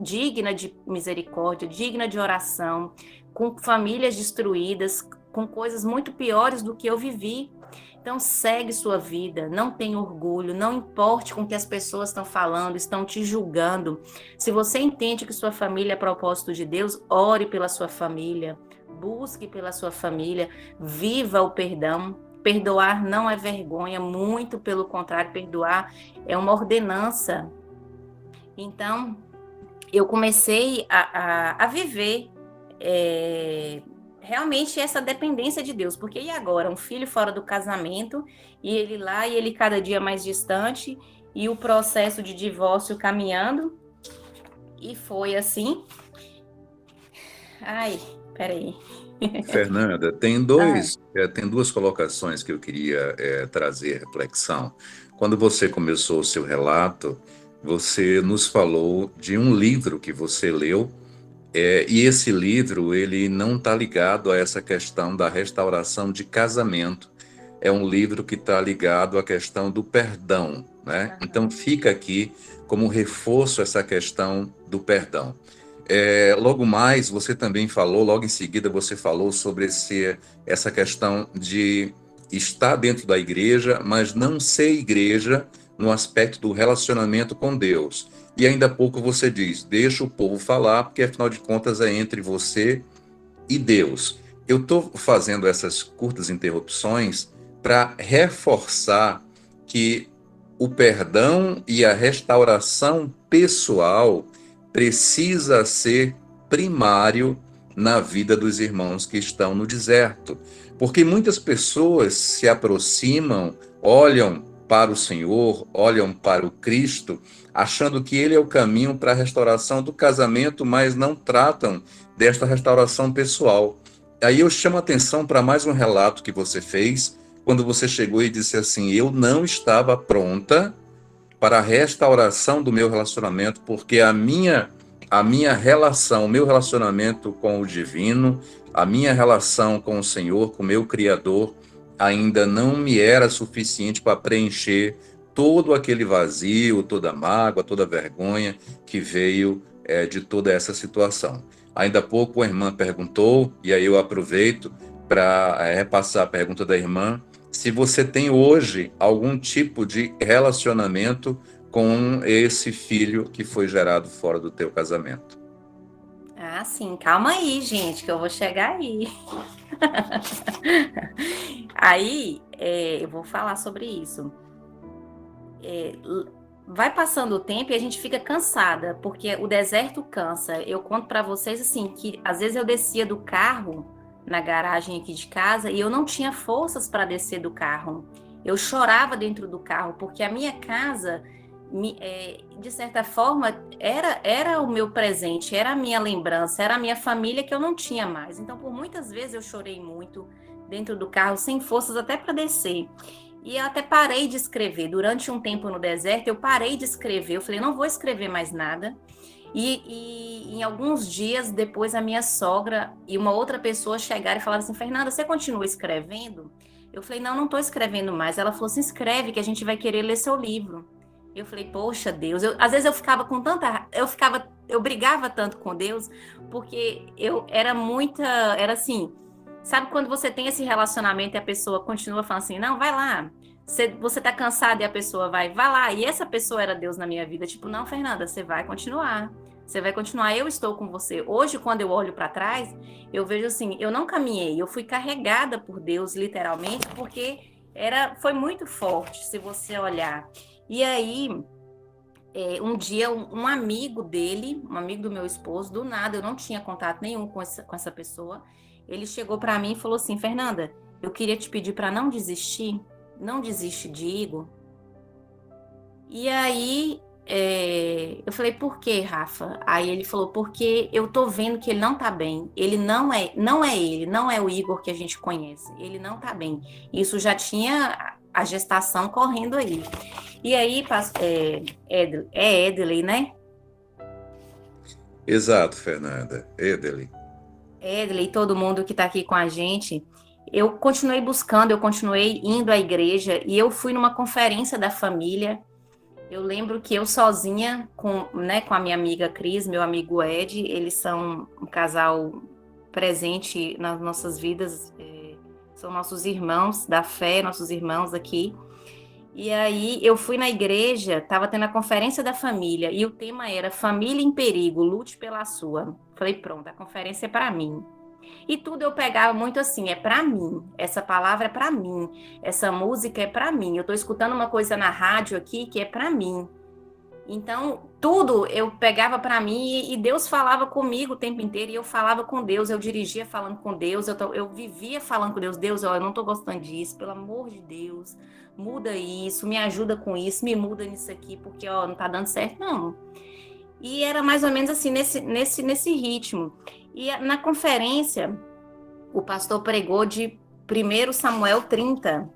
digna de misericórdia, digna de oração, com famílias destruídas, com coisas muito piores do que eu vivi. Então, segue sua vida, não tenha orgulho, não importe com o que as pessoas estão falando, estão te julgando. Se você entende que sua família é propósito de Deus, ore pela sua família, busque pela sua família, viva o perdão. Perdoar não é vergonha, muito pelo contrário, perdoar é uma ordenança. Então, eu comecei a viver realmente essa dependência de Deus, porque e agora? Um filho fora do casamento, e ele lá, e ele cada dia mais distante, e o processo de divórcio caminhando, e foi assim. Ai, peraí. Fernanda, tem duas colocações que eu queria trazer reflexão. Quando você começou o seu relato, você nos falou de um livro que você leu, e esse livro ele não está ligado a essa questão da restauração de casamento. É um livro que está ligado à questão do perdão, né? Então fica aqui como reforço essa questão do perdão. Logo mais, você também falou, logo em seguida você falou sobre essa questão de estar dentro da igreja, mas não ser igreja no aspecto do relacionamento com Deus. E ainda há pouco você diz, deixa o povo falar, porque afinal de contas é entre você e Deus. Eu estou fazendo essas curtas interrupções para reforçar que o perdão e a restauração pessoal precisa ser primário na vida dos irmãos que estão no deserto. Porque muitas pessoas se aproximam, olham para o Senhor, olham para o Cristo, achando que ele é o caminho para a restauração do casamento, mas não tratam desta restauração pessoal. Aí eu chamo a atenção para mais um relato que você fez, quando você chegou e disse assim, eu não estava pronta para a restauração do meu relacionamento, porque a minha relação, o meu relacionamento com o divino, a minha relação com o Senhor, com o meu Criador, ainda não me era suficiente para preencher todo aquele vazio, toda a mágoa, toda a vergonha que veio de toda essa situação. Ainda há pouco a irmã perguntou, e aí eu aproveito para repassar a pergunta da irmã, se você tem hoje algum tipo de relacionamento com esse filho que foi gerado fora do teu casamento. Sim, calma aí, gente, que eu vou chegar aí. Aí, eu vou falar sobre isso. Vai passando o tempo e a gente fica cansada, porque o deserto cansa. Eu conto para vocês, assim, que às vezes eu descia do carro na garagem aqui de casa e eu não tinha forças para descer do carro. Eu chorava dentro do carro, porque a minha casa, de certa forma, era o meu presente, era a minha lembrança, era a minha família que eu não tinha mais. Então, por muitas vezes eu chorei muito dentro do carro, sem forças até para descer. E eu até parei de escrever. Durante um tempo no deserto, eu parei de escrever. Eu falei, não vou escrever mais nada. E em alguns dias depois, a minha sogra e uma outra pessoa chegaram e falaram assim: Fernanda, você continua escrevendo? Eu falei: não estou escrevendo mais. Ela falou assim: escreve que a gente vai querer ler seu livro. Eu falei: poxa, Deus. Às vezes eu ficava com tanta... Eu brigava tanto com Deus, porque eu era assim, sabe quando você tem esse relacionamento e a pessoa continua falando assim: não, vai lá. Você tá cansado e a pessoa vai lá. E essa pessoa era Deus na minha vida. Tipo, não, Fernanda, você vai continuar. Você vai continuar, eu estou com você. Hoje, quando eu olho para trás, eu vejo assim, eu não caminhei, eu fui carregada por Deus, literalmente, porque foi muito forte, se você olhar. E aí, um dia, um amigo dele, um amigo do meu esposo, do nada, eu não tinha contato nenhum com essa pessoa, ele chegou para mim e falou assim: Fernanda, eu queria te pedir para não desistir, não desiste de Igor. E aí, eu falei: por quê, Rafa? Aí ele falou: porque eu tô vendo que ele não tá bem. Ele não é o Igor que a gente conhece. Ele não tá bem. Isso já tinha a gestação correndo aí. E aí, Edley, né? Exato, Fernanda. Edley, todo mundo que tá aqui com a gente, eu continuei buscando, eu continuei indo à igreja e eu fui numa conferência da família. Eu lembro que eu sozinha, com a minha amiga Cris, meu amigo Ed, eles são um casal presente nas nossas vidas, são nossos irmãos da fé, nossos irmãos aqui. E aí eu fui na igreja, estava tendo a conferência da família, e o tema era Família em Perigo, lute pela sua. Falei: pronto, a conferência é para mim. E tudo eu pegava muito assim: é para mim, essa palavra é para mim, essa música é para mim, eu estou escutando uma coisa na rádio aqui que é para mim. Então, tudo eu pegava para mim e Deus falava comigo o tempo inteiro, e eu falava com Deus, eu dirigia falando com Deus, eu vivia falando com Deus: Deus, ó, eu não estou gostando disso, pelo amor de Deus, muda isso, me ajuda com isso, me muda nisso aqui, porque ó, não está dando certo, não. E era mais ou menos assim, nesse ritmo. E na conferência, o pastor pregou de 1 Samuel 30,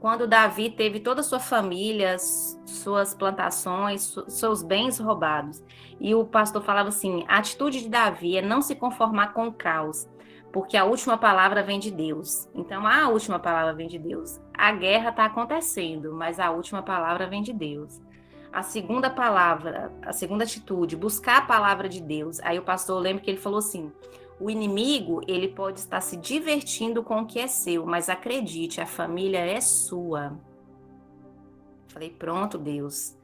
quando Davi teve toda a sua família, suas plantações, seus bens roubados. E o pastor falava assim: a atitude de Davi é não se conformar com o caos, porque a última palavra vem de Deus. Então, a última palavra vem de Deus. A guerra está acontecendo, mas a última palavra vem de Deus. A segunda palavra, a segunda atitude, buscar a palavra de Deus. Aí o pastor, lembra que ele falou assim: o inimigo, ele pode estar se divertindo com o que é seu, mas acredite, a família é sua. Falei: pronto, Deus.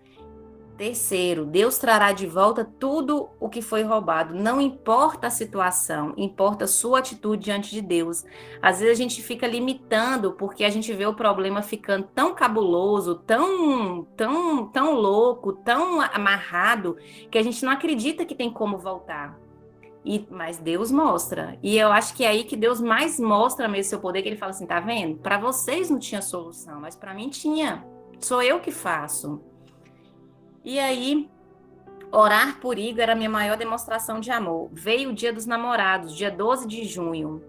Terceiro, Deus trará de volta tudo o que foi roubado. Não importa a situação, importa a sua atitude diante de Deus. Às vezes a gente fica limitando porque a gente vê o problema ficando tão cabuloso, tão louco, tão amarrado, que a gente não acredita que tem como voltar. Mas Deus mostra. E eu acho que é aí que Deus mais mostra mesmo seu poder, que ele fala assim: tá vendo? Para vocês não tinha solução, mas para mim tinha. Sou eu que faço. E aí, orar por Igor era a minha maior demonstração de amor. Veio o Dia dos Namorados, dia 12 de junho.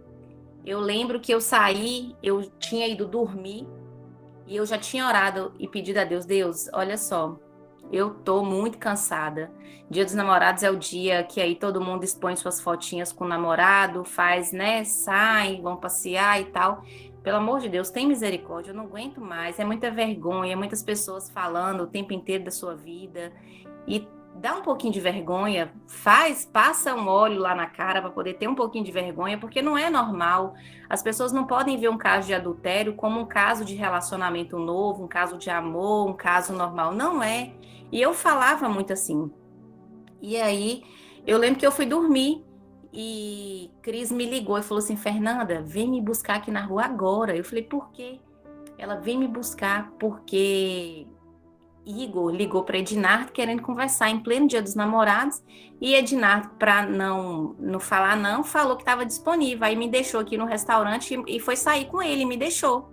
Eu lembro que eu saí, eu tinha ido dormir e eu já tinha orado e pedido a Deus: Deus, olha só, eu tô muito cansada. Dia dos Namorados é o dia que aí todo mundo expõe suas fotinhas com o namorado, faz, né, sai, vão passear e tal. Pelo amor de Deus, tem misericórdia, eu não aguento mais. É muita vergonha, muitas pessoas falando o tempo inteiro da sua vida. E dá um pouquinho de vergonha, passa um óleo lá na cara para poder ter um pouquinho de vergonha, porque não é normal. As pessoas não podem ver um caso de adultério como um caso de relacionamento novo, um caso de amor, um caso normal. Não é. E eu falava muito assim. E aí, eu lembro que eu fui dormir e Cris me ligou e falou assim: Fernanda, vem me buscar aqui na rua agora. Eu falei: por quê? Ela: vem me buscar porque Igor ligou para Ednardo querendo conversar em pleno Dia dos Namorados, e Ednardo, para não falar não, falou que estava disponível. Aí me deixou aqui no restaurante e foi sair com ele, me deixou.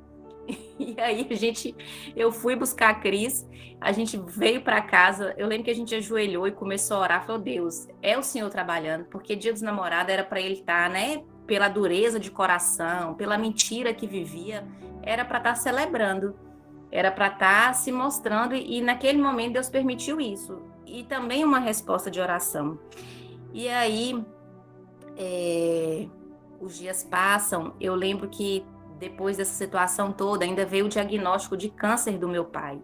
E aí eu fui buscar a Cris, a gente veio para casa. Eu lembro que a gente ajoelhou e começou a orar. Falou: Deus, é o Senhor trabalhando, porque Dia dos Namorados era para ele estar, né, pela dureza de coração, pela mentira que vivia, era para estar celebrando, era para estar se mostrando, e naquele momento Deus permitiu isso. e também uma resposta de oração. E aí, os dias passam, eu lembro que depois dessa situação toda, ainda veio o diagnóstico de câncer do meu pai.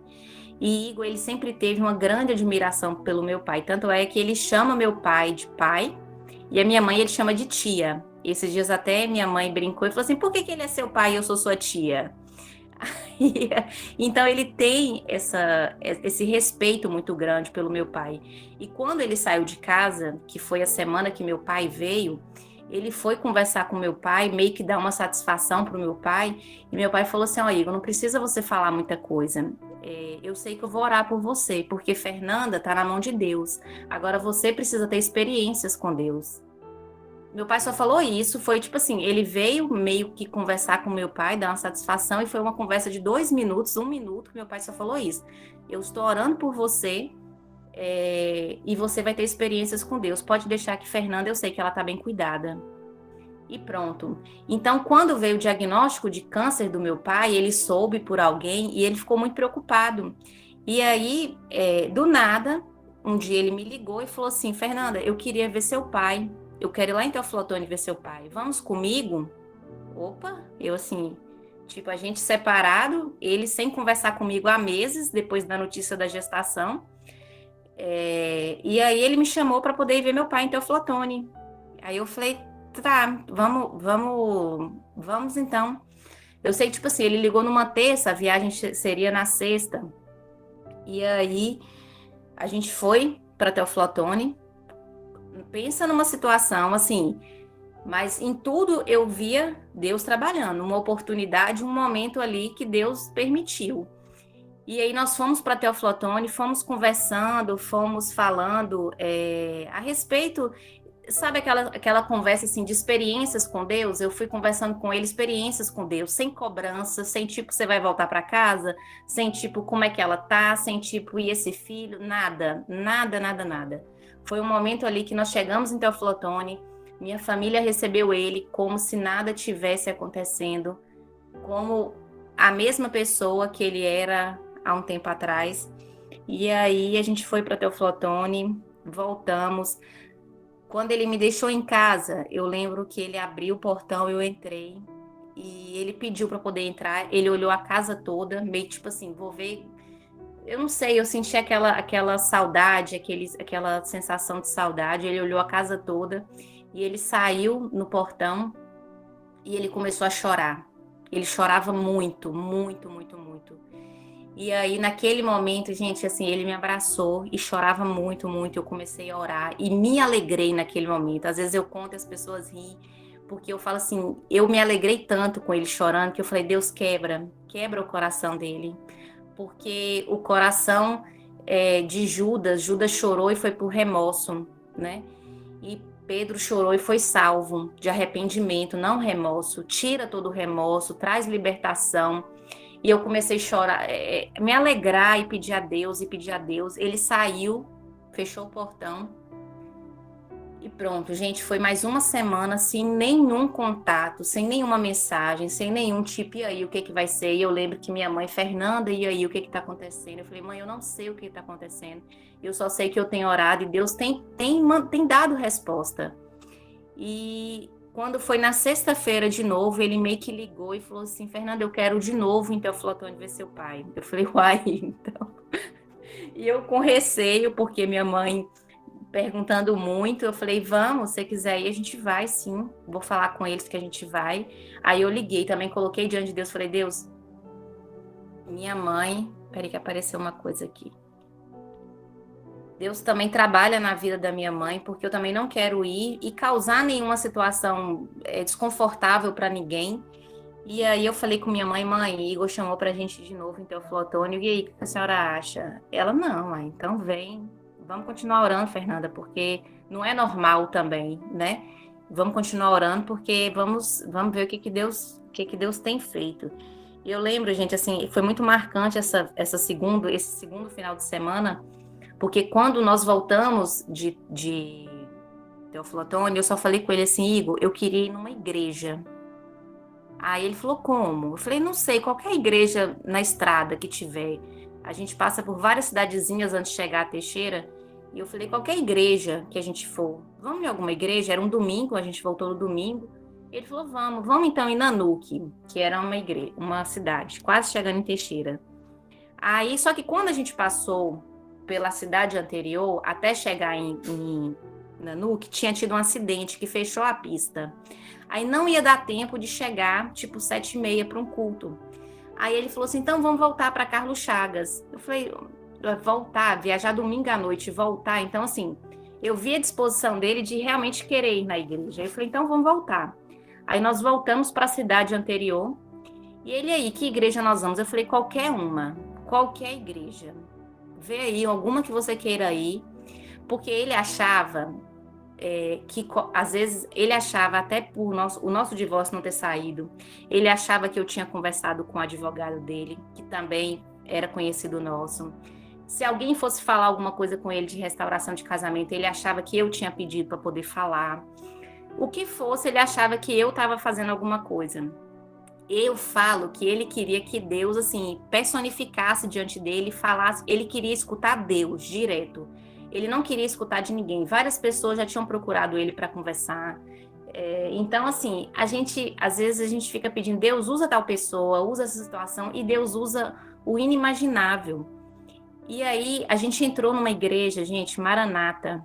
E Igor, ele sempre teve uma grande admiração pelo meu pai, tanto é que ele chama meu pai de pai, e a minha mãe ele chama de tia. Esses dias até minha mãe brincou e falou assim, por que ele é seu pai e eu sou sua tia? Então ele tem esse respeito muito grande pelo meu pai. E quando ele saiu de casa, que foi a semana que meu pai veio, ele foi conversar com meu pai, meio que dar uma satisfação para o meu pai, e meu pai falou assim, ó, Igor, não precisa você falar muita coisa, eu sei que eu vou orar por você, porque Fernanda está na mão de Deus, agora você precisa ter experiências com Deus. Meu pai só falou isso, foi tipo assim, ele veio meio que conversar com meu pai, dar uma satisfação, e foi uma conversa de 2 minutos, 1 minuto, meu pai só falou isso, eu estou orando por você, e você vai ter experiências com Deus, pode deixar que Fernanda, eu sei que ela está bem cuidada. E pronto. Então, quando veio o diagnóstico de câncer do meu pai, ele soube por alguém e ele ficou muito preocupado. E aí, do nada, um dia ele me ligou e falou assim, Fernanda, eu queria ver seu pai, eu quero ir lá em Teoflotone ver seu pai, vamos comigo? Opa, eu assim, tipo, a gente separado, ele sem conversar comigo há meses, depois da notícia da gestação, e aí ele me chamou para poder ir ver meu pai em Teoflotone. Aí eu falei, tá, vamos então. Eu sei, tipo assim, ele ligou numa terça, a viagem seria na sexta. E aí a gente foi para Teoflotone. Pensa numa situação assim, mas em tudo eu via Deus trabalhando, uma oportunidade, um momento ali que Deus permitiu. E aí nós fomos para Teoflotone, fomos conversando, fomos falando a respeito, sabe aquela conversa assim de experiências com Deus? Eu fui conversando com ele, experiências com Deus, sem cobrança, sem tipo, você vai voltar para casa, sem tipo, como é que ela tá, sem tipo, e esse filho, nada. Foi um momento ali que nós chegamos em Teoflotone, minha família recebeu ele como se nada tivesse acontecendo, como a mesma pessoa que ele era há um tempo atrás. E aí a gente foi para Teoflotone, voltamos. Quando ele me deixou em casa, eu lembro que ele abriu o portão, eu entrei e ele pediu para poder entrar. Ele olhou a casa toda, meio tipo assim, vou ver. Eu não sei, eu senti aquela saudade, aquela sensação de saudade. Ele olhou a casa toda e ele saiu no portão e ele começou a chorar. Ele chorava muito. E aí, naquele momento, gente, assim, ele me abraçou e chorava muito. Eu comecei a orar e me alegrei naquele momento. Às vezes eu conto e as pessoas riem, porque eu falo assim, eu me alegrei tanto com ele chorando, que eu falei, Deus quebra o coração dele. Porque o coração de Judas chorou e foi por remorso, né? E Pedro chorou e foi salvo de arrependimento, não remorso. Tira todo o remorso, traz libertação. E eu comecei a chorar, me alegrar e pedir a Deus. Ele saiu, fechou o portão e pronto, gente. Foi mais uma semana sem nenhum contato, sem nenhuma mensagem, sem nenhum tipo, e aí, o que vai ser? E eu lembro que minha mãe, Fernanda, e aí, o que tá acontecendo? Eu falei, mãe, eu não sei o que tá acontecendo. Eu só sei que eu tenho orado e Deus tem dado resposta. E quando foi na sexta-feira de novo, ele meio que ligou e falou assim, Fernanda, eu quero de novo em Teoflotone ver seu pai. Eu falei, uai, então. E eu com receio, porque minha mãe perguntando muito, eu falei, vamos, se você quiser ir, a gente vai sim, vou falar com eles que a gente vai. Aí eu liguei, também coloquei diante de Deus, falei, Deus, minha mãe, peraí que apareceu uma coisa aqui. Deus também trabalha na vida da minha mãe, porque eu também não quero ir e causar nenhuma situação desconfortável para ninguém. E aí eu falei com minha mãe, Igor chamou pra gente de novo em Teoflotone, e aí, o que a senhora acha? Ela, não, mãe, então vem, vamos continuar orando, Fernanda, porque não é normal também, né? Vamos continuar orando, porque vamos ver o que Deus tem feito. E eu lembro, gente, assim, foi muito marcante esse segundo final de semana, porque quando nós voltamos de Teoflotone, eu só falei com ele assim, Igor, eu queria ir numa igreja. Aí ele falou, como? Eu falei, não sei, qualquer igreja na estrada que tiver. A gente passa por várias cidadezinhas antes de chegar a Teixeira, E eu falei, qualquer igreja que a gente for, vamos em alguma igreja? Era um domingo, a gente voltou no domingo. Ele falou, vamos então em Nanuque, que era uma igreja, uma cidade, quase chegando em Teixeira. Aí, só que quando a gente passou pela cidade anterior, até chegar em Nanuque, tinha tido um acidente que fechou a pista. Aí não ia dar tempo de chegar, tipo, 7h30 para um culto. Aí ele falou assim, então vamos voltar para Carlos Chagas. Eu falei, voltar, viajar domingo à noite, voltar. Então, assim, eu vi a disposição dele de realmente querer ir na igreja. Eu falei, então vamos voltar. Aí nós voltamos para a cidade anterior. E ele aí, que igreja nós vamos? Eu falei, qualquer igreja. Vê aí, alguma que você queira ir. Porque ele achava que, às vezes, ele achava, até por o nosso divórcio não ter saído, ele achava que eu tinha conversado com o advogado dele, que também era conhecido nosso. Se alguém fosse falar alguma coisa com ele de restauração de casamento, ele achava que eu tinha pedido para poder falar. O que fosse, ele achava que eu estava fazendo alguma coisa. Eu falo que ele queria que Deus, assim, personificasse diante dele, falasse, ele queria escutar Deus direto. Ele não queria escutar de ninguém. Várias pessoas já tinham procurado ele para conversar. Então, assim, às vezes a gente fica pedindo, Deus usa tal pessoa, usa essa situação, e Deus usa o inimaginável. E aí, a gente entrou numa igreja, gente, Maranata.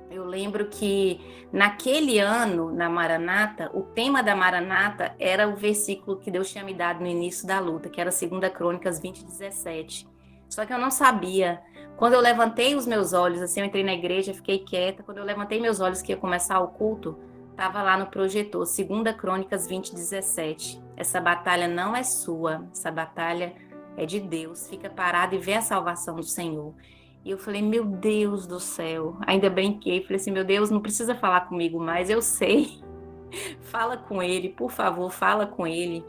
Eu lembro que naquele ano, na Maranata, o tema da Maranata era o versículo que Deus tinha me dado no início da luta, que era 2 Crônicas 20:17. Só que eu não sabia. Quando eu levantei os meus olhos, assim, eu entrei na igreja, fiquei quieta. Quando eu levantei meus olhos que ia começar o culto, estava lá no projetor, 2 Crônicas 20:17. Essa batalha não é sua, essa batalha é de Deus. Fica parado e vê a salvação do Senhor. E eu falei, meu Deus do céu. Ainda brinquei, falei assim, meu Deus, não precisa falar comigo mais, eu sei. Fala com ele, por favor, fala com ele.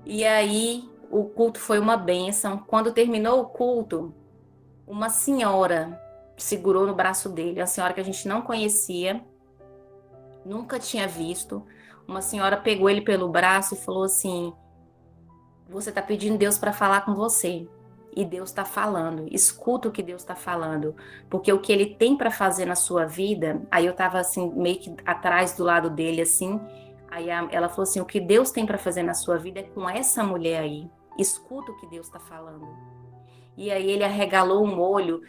E aí, o culto foi uma bênção. Quando terminou o culto, uma senhora segurou no braço dele, uma senhora que a gente não conhecia, nunca tinha visto. Uma senhora pegou ele pelo braço e falou assim, você está pedindo Deus para falar com você. E Deus está falando, escuta o que Deus está falando, porque o que Ele tem para fazer na sua vida, aí eu estava assim, meio que atrás do lado dele, assim, aí ela falou assim, o que Deus tem para fazer na sua vida é com essa mulher aí, escuta o que Deus está falando. E aí ele arregalou um olho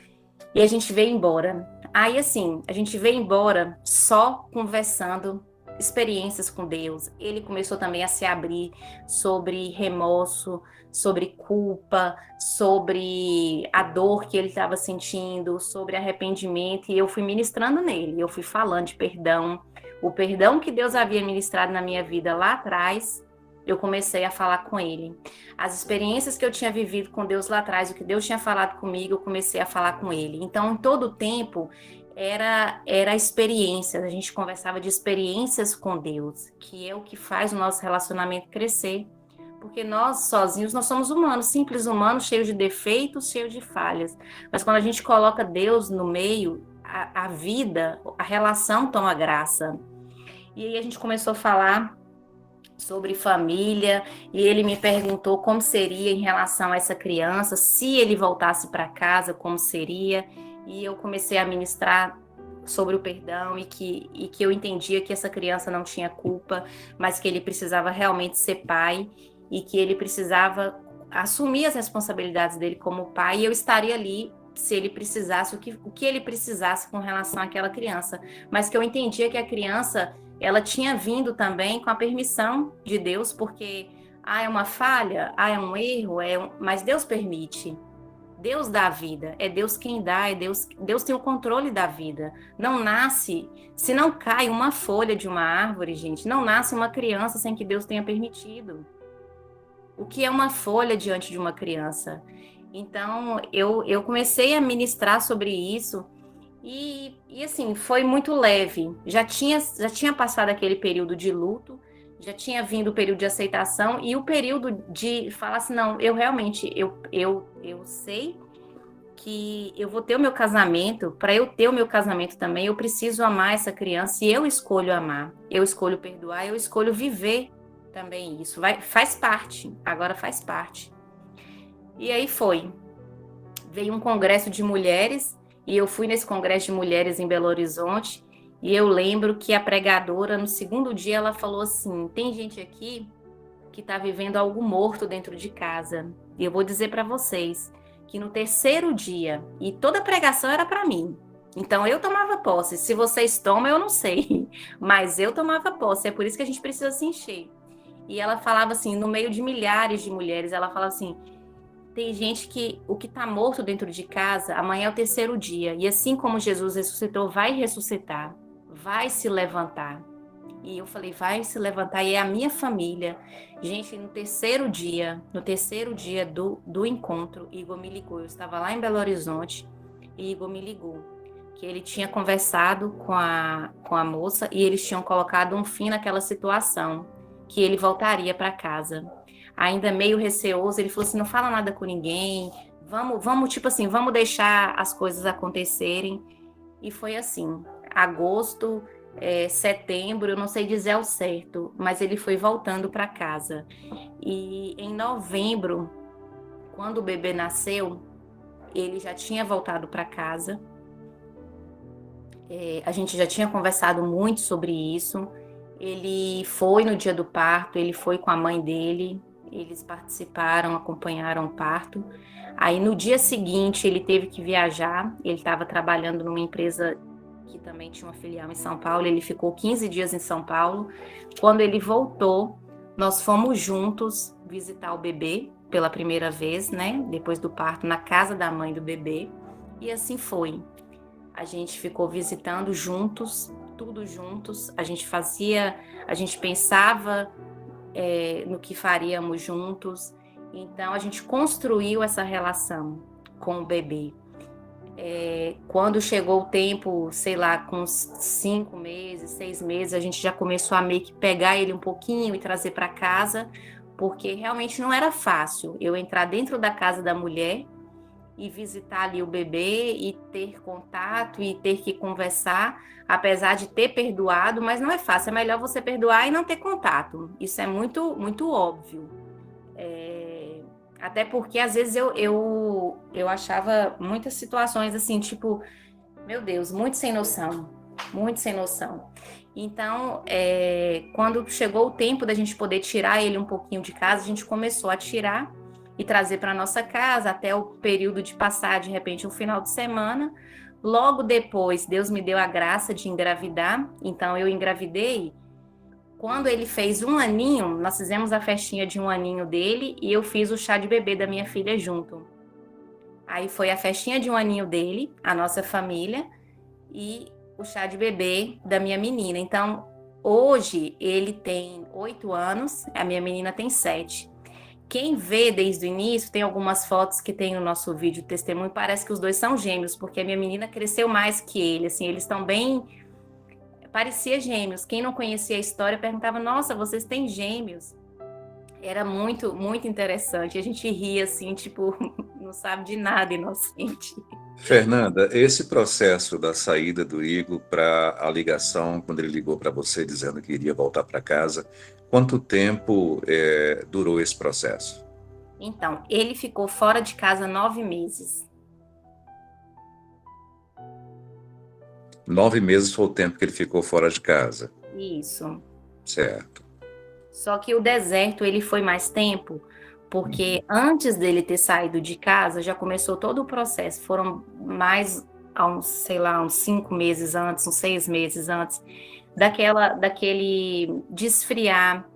e a gente veio embora. Aí assim, a gente veio embora só conversando, experiências com Deus. Ele começou também a se abrir sobre remorso, sobre culpa, sobre a dor que ele estava sentindo, sobre arrependimento, e eu fui ministrando nele, eu fui falando de perdão, o perdão que Deus havia ministrado na minha vida lá atrás, eu comecei a falar com ele. As experiências que eu tinha vivido com Deus lá atrás, o que Deus tinha falado comigo, eu comecei a falar com ele. Então, em todo o tempo, era experiência, a gente conversava de experiências com Deus, que é o que faz o nosso relacionamento crescer. Porque nós, sozinhos, nós somos humanos, simples humanos, cheios de defeitos, cheios de falhas. Mas quando a gente coloca Deus no meio, a vida, a relação toma graça. E aí a gente começou a falar sobre família, e ele me perguntou como seria em relação a essa criança, se ele voltasse para casa, como seria. E eu comecei a ministrar sobre o perdão e que eu entendia que essa criança não tinha culpa, mas que ele precisava realmente ser pai e que ele precisava assumir as responsabilidades dele como pai, e eu estaria ali se ele precisasse, o que ele precisasse com relação àquela criança, mas que eu entendia que a criança, ela tinha vindo também com a permissão de Deus, porque é uma falha, é um erro, mas Deus permite. Deus dá a vida, é Deus quem dá, Deus tem o controle da vida. Não nasce, se não cai uma folha de uma árvore, gente, não nasce uma criança sem que Deus tenha permitido. O que é uma folha diante de uma criança? Então, eu comecei a ministrar sobre isso e assim, foi muito leve. Já tinha passado aquele período de luto, já tinha vindo o período de aceitação e o período de falar assim, não, eu realmente, eu sei que eu vou ter o meu casamento, para eu ter o meu casamento também, eu preciso amar essa criança e eu escolho amar, eu escolho perdoar, eu escolho viver também isso. Faz parte, agora faz parte. E aí veio um congresso de mulheres E eu fui nesse congresso de mulheres em Belo Horizonte, e eu lembro que a pregadora, no segundo dia, ela falou assim: tem gente aqui que está vivendo algo morto dentro de casa. E eu vou dizer para vocês que no terceiro dia, e toda a pregação era para mim, então eu tomava posse. Se vocês tomam, eu não sei, mas eu tomava posse. É por isso que a gente precisa se encher. E ela falava assim, no meio de milhares de mulheres, ela falava assim: tem gente que o que está morto dentro de casa, amanhã é o terceiro dia. E assim como Jesus ressuscitou, vai ressuscitar, vai se levantar. E eu falei, vai se levantar, e é a minha família. Gente, no terceiro dia do encontro, Igor me ligou. Eu estava lá em Belo Horizonte, e Igor me ligou, que ele tinha conversado com a moça, e eles tinham colocado um fim naquela situação, que ele voltaria para casa. Ainda meio receoso, ele falou assim: não fala nada com ninguém, vamos tipo assim, vamos deixar as coisas acontecerem. E foi assim, agosto, setembro, eu não sei dizer ao certo, mas ele foi voltando para casa. E em novembro, quando o bebê nasceu, ele já tinha voltado para casa. A gente já tinha conversado muito sobre isso. Ele foi no dia do parto, ele foi com a mãe dele, eles participaram, acompanharam o parto. Aí no dia seguinte ele teve que viajar, ele estava trabalhando numa empresa que também tinha uma filial em São Paulo, ele ficou 15 dias em São Paulo. Quando ele voltou, nós fomos juntos visitar o bebê pela primeira vez, né, depois do parto, na casa da mãe do bebê, e assim foi. A gente ficou visitando juntos, tudo juntos, a gente pensava no que faríamos juntos, então a gente construiu essa relação com o bebê. Quando chegou o tempo, sei lá, com uns 5 meses, 6 meses, a gente já começou a meio que pegar ele um pouquinho e trazer para casa, porque realmente não era fácil eu entrar dentro da casa da mulher e visitar ali o bebê e ter contato e ter que conversar, apesar de ter perdoado, mas não é fácil, é melhor você perdoar e não ter contato, isso é muito, muito óbvio. Até porque às vezes eu achava muitas situações assim, tipo, meu Deus, muito sem noção. Então, quando chegou o tempo da gente poder tirar ele um pouquinho de casa, a gente começou a tirar e trazer para nossa casa, até o período de passar, de repente, um final de semana. Logo depois, Deus me deu a graça de engravidar, então eu engravidei. Quando ele fez 1 aninho, nós fizemos a festinha de 1 aninho dele e eu fiz o chá de bebê da minha filha junto. Aí foi a festinha de 1 aninho dele, a nossa família, e o chá de bebê da minha menina. Então, hoje ele tem 8 anos, a minha menina tem 7. Quem vê desde o início, tem algumas fotos que tem no nosso vídeo testemunho, parece que os dois são gêmeos, porque a minha menina cresceu mais que ele, assim, eles estão bem... Parecia gêmeos. Quem não conhecia a história perguntava: nossa, vocês têm gêmeos? Era muito, muito interessante. A gente ria assim, tipo, não sabe de nada, inocente. Fernanda, esse processo da saída do Igor para a ligação, quando ele ligou para você dizendo que iria voltar para casa, quanto tempo durou esse processo? Então, ele ficou fora de casa 9 meses. 9 meses foi o tempo que ele ficou fora de casa. Isso. Certo. Só que o deserto, ele foi mais tempo, porque antes dele ter saído de casa, já começou todo o processo. Foram mais, uns 5 meses antes, uns 6 meses antes, daquele de esfriar,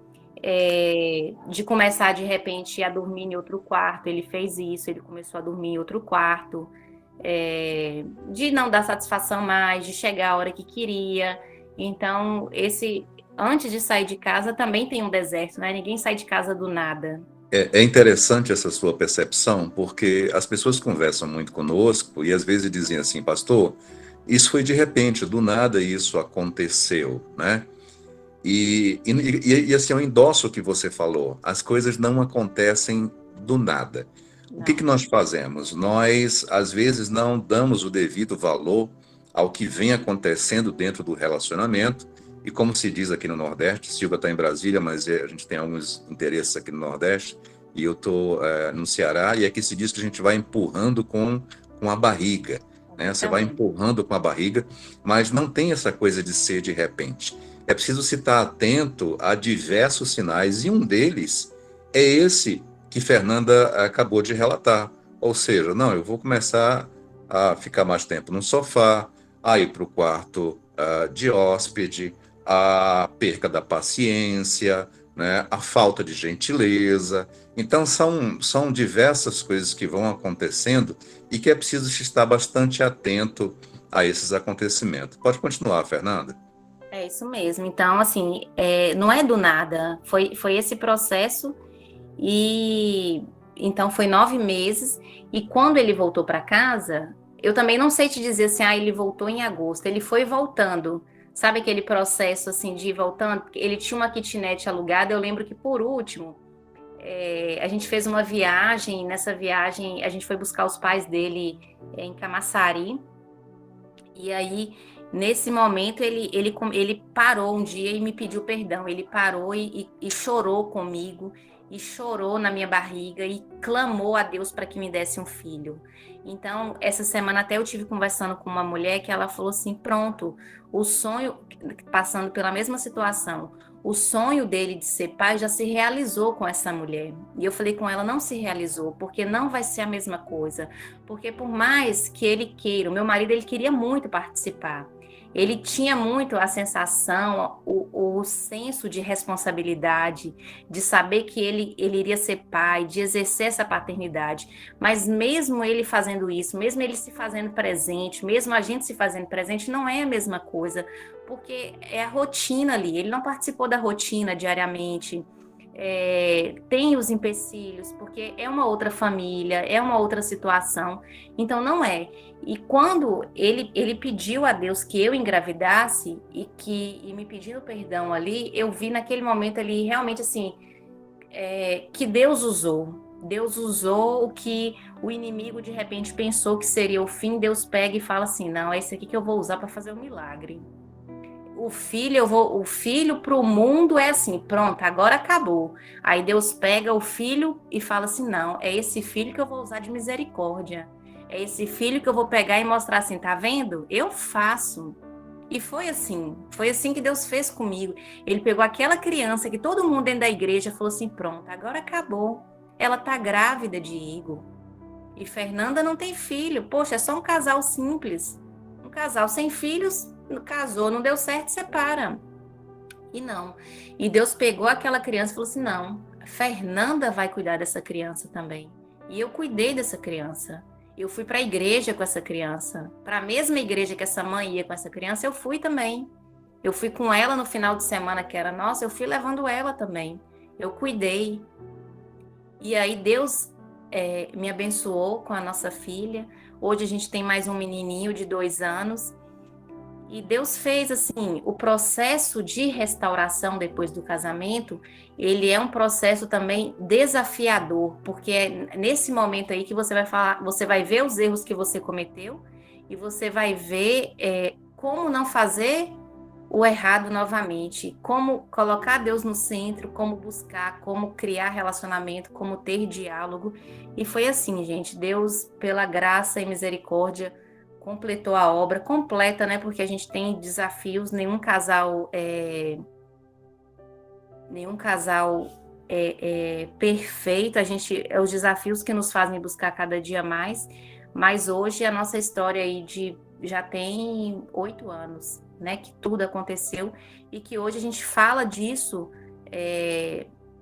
de começar, de repente, a dormir em outro quarto. Ele fez isso, ele começou a dormir em outro quarto. De não dar satisfação mais, de chegar a hora que queria. Então, antes de sair de casa também tem um deserto, né? Ninguém sai de casa do nada. É interessante essa sua percepção, porque as pessoas conversam muito conosco e às vezes dizem assim: pastor, isso foi de repente, do nada isso aconteceu, né? E assim, eu endosso o que você falou, as coisas não acontecem do nada. O que nós fazemos? Nós, às vezes, não damos o devido valor ao que vem acontecendo dentro do relacionamento, e como se diz aqui no Nordeste, Silvia está em Brasília, mas a gente tem alguns interesses aqui no Nordeste, e eu estou no Ceará, e aqui se diz que a gente vai empurrando com a barriga, né? Você vai empurrando com a barriga, mas não tem essa coisa de ser de repente. É preciso se estar atento a diversos sinais, e um deles é esse que Fernanda acabou de relatar. Ou seja, não, eu vou começar a ficar mais tempo no sofá, a ir para o quarto de hóspede, a perca da paciência, né, a falta de gentileza. Então, são diversas coisas que vão acontecendo e que é preciso estar bastante atento a esses acontecimentos. Pode continuar, Fernanda. É isso mesmo. Então, assim, não é do nada. Foi esse processo e então foi 9 meses. E quando ele voltou para casa, eu também não sei te dizer assim, ele voltou em agosto. Ele foi voltando. Sabe aquele processo assim de ir voltando? Ele tinha uma kitnet alugada. Eu lembro que por último a gente fez uma viagem. Nessa viagem a gente foi buscar os pais dele em Camaçari. E aí, nesse momento, ele parou um dia e me pediu perdão. Ele parou e chorou comigo, e chorou na minha barriga, e clamou a Deus para que me desse um filho. Então, essa semana até eu tive conversando com uma mulher que ela falou assim, pronto, o sonho, passando pela mesma situação, o sonho dele de ser pai já se realizou com essa mulher. E eu falei com ela, não se realizou, porque não vai ser a mesma coisa. Porque por mais que ele queira, o meu marido, ele queria muito participar. Ele tinha muito a sensação, o senso de responsabilidade, de saber que ele iria ser pai, de exercer essa paternidade. Mas mesmo ele fazendo isso, mesmo ele se fazendo presente, mesmo a gente se fazendo presente, não é a mesma coisa, porque é a rotina ali. Ele não participou da rotina diariamente. Tem os empecilhos, porque é uma outra família, é uma outra situação, então não é. E quando ele pediu a Deus que eu engravidasse e me pedindo perdão ali, eu vi naquele momento ali realmente assim, que Deus usou o que o inimigo de repente pensou que seria o fim. Deus pega e fala assim, não, é isso aqui que eu vou usar para fazer um milagre. O filho para o mundo é assim, pronto, agora acabou. Aí Deus pega o filho e fala assim, não, é esse filho que eu vou usar de misericórdia. É esse filho que eu vou pegar e mostrar assim, tá vendo? Eu faço. E foi assim que Deus fez comigo. Ele pegou aquela criança que todo mundo dentro da igreja falou assim, pronto, agora acabou. Ela tá grávida de Igor. E Fernanda não tem filho. Poxa, é só um casal simples. Um casal sem filhos, casou, não deu certo, separa. E não. E Deus pegou aquela criança e falou assim, não, Fernanda vai cuidar dessa criança também. E eu cuidei dessa criança. Eu fui para a igreja com essa criança. Para a mesma igreja que essa mãe ia com essa criança, eu fui também. Eu fui com ela no final de semana que era nossa, eu fui levando ela também. Eu cuidei. E aí Deus me abençoou com a nossa filha. Hoje a gente tem mais um menininho de 2 anos. E Deus fez assim, o processo de restauração depois do casamento, ele é um processo também desafiador, porque é nesse momento aí que você vai falar, você vai ver os erros que você cometeu e você vai ver como não fazer o errado novamente, como colocar Deus no centro, como buscar, como criar relacionamento, como ter diálogo. E foi assim, gente, Deus, pela graça e misericórdia, completou a obra completa, né? Porque a gente tem desafios, nenhum casal é perfeito. Os desafios que nos fazem buscar cada dia mais. Mas hoje a nossa história aí já tem 8 anos, né? Que tudo aconteceu e que hoje a gente fala disso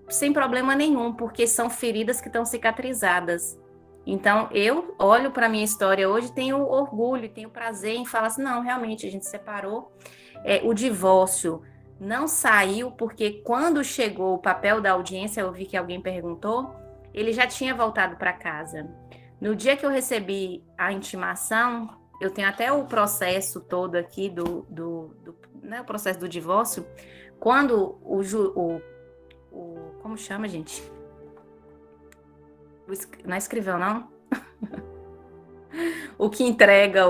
sem problema nenhum, porque são feridas que estão cicatrizadas. Então, eu olho para a minha história hoje, tenho orgulho, tenho prazer em falar assim, não, realmente, a gente separou. O divórcio não saiu, porque quando chegou o papel da audiência, eu vi que alguém perguntou, ele já tinha voltado para casa. No dia que eu recebi a intimação, eu tenho até o processo todo aqui né, o processo do divórcio, quando como chama, gente? Não é escrivão, não? O que entrega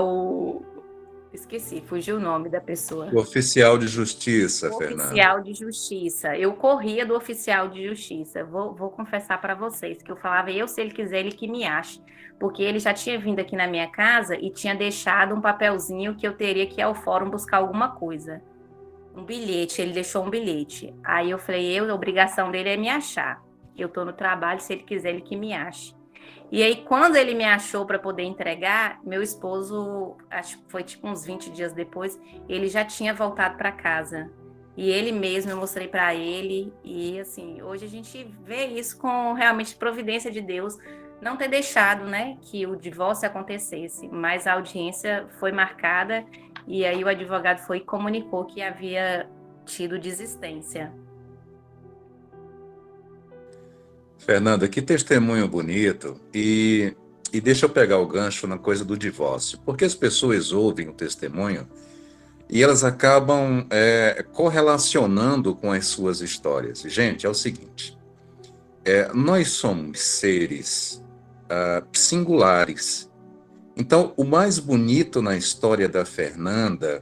Esqueci, fugiu o nome da pessoa. O oficial de justiça, O Fernanda. oficial de justiça. Eu corria do oficial de justiça. Vou confessar para vocês que eu falava, se ele quiser, ele que me ache. Porque ele já tinha vindo aqui na minha casa e tinha deixado um papelzinho que eu teria que ir ao fórum buscar alguma coisa. Um bilhete, ele deixou um bilhete. Aí eu falei, a obrigação dele é me achar. Eu estou no trabalho, se ele quiser, ele que me ache. E aí, quando ele me achou para poder entregar, meu esposo, acho que foi tipo uns 20 dias depois, ele já tinha voltado para casa. E ele mesmo, eu mostrei para ele. E assim, hoje a gente vê isso com realmente providência de Deus, não ter deixado, né, que o divórcio acontecesse. Mas a audiência foi marcada e aí o advogado foi e comunicou que havia tido desistência. Fernanda, que testemunho bonito. E deixa eu pegar o gancho na coisa do divórcio. Porque as pessoas ouvem o testemunho e elas acabam correlacionando com as suas histórias. Gente, é o seguinte. Nós somos seres singulares. Então, o mais bonito na história da Fernanda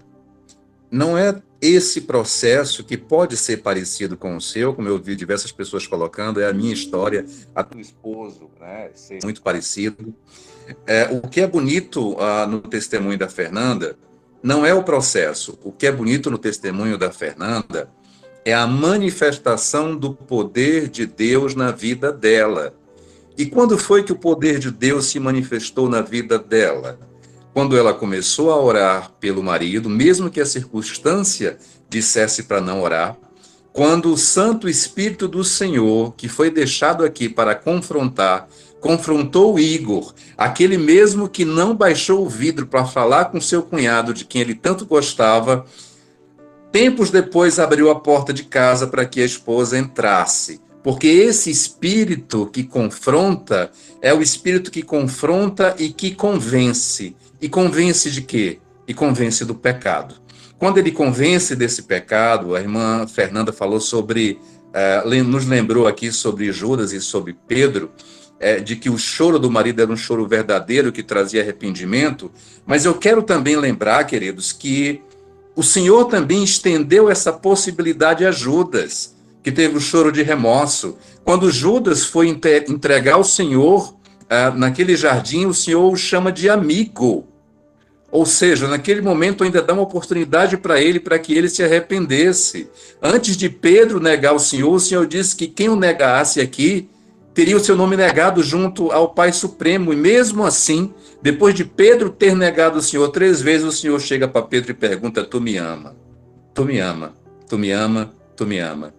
não é esse processo que pode ser parecido com o seu, como eu vi diversas pessoas colocando, é a minha história, a do esposo, né, ser muito parecido. O que é bonito no testemunho da Fernanda não é o processo. O que é bonito no testemunho da Fernanda é a manifestação do poder de Deus na vida dela. E quando foi que o poder de Deus se manifestou na vida dela? Quando ela começou a orar pelo marido, mesmo que a circunstância dissesse para não orar, quando o Santo Espírito do Senhor, que foi deixado aqui para confrontou o Igor, aquele mesmo que não baixou o vidro para falar com seu cunhado, de quem ele tanto gostava, tempos depois abriu a porta de casa para que a esposa entrasse. Porque esse espírito que confronta é o espírito que confronta e que convence. E convence de quê? E convence do pecado. Quando ele convence desse pecado, a irmã Fernanda falou sobre, nos lembrou aqui sobre Judas e sobre Pedro, de que o choro do marido era um choro verdadeiro que trazia arrependimento, mas eu quero também lembrar, queridos, que o Senhor também estendeu essa possibilidade a Judas, que teve o choro de remorso. Quando Judas foi entregar ao Senhor, naquele jardim, o Senhor o chama de amigo. Ou seja, naquele momento ainda dá uma oportunidade para ele, para que ele se arrependesse. Antes de Pedro negar o Senhor disse que quem o negasse aqui, teria o seu nome negado junto ao Pai Supremo. E mesmo assim, depois de Pedro ter negado o Senhor 3 vezes, o Senhor chega para Pedro e pergunta, tu me ama? Tu me ama? Tu me ama? Tu me ama?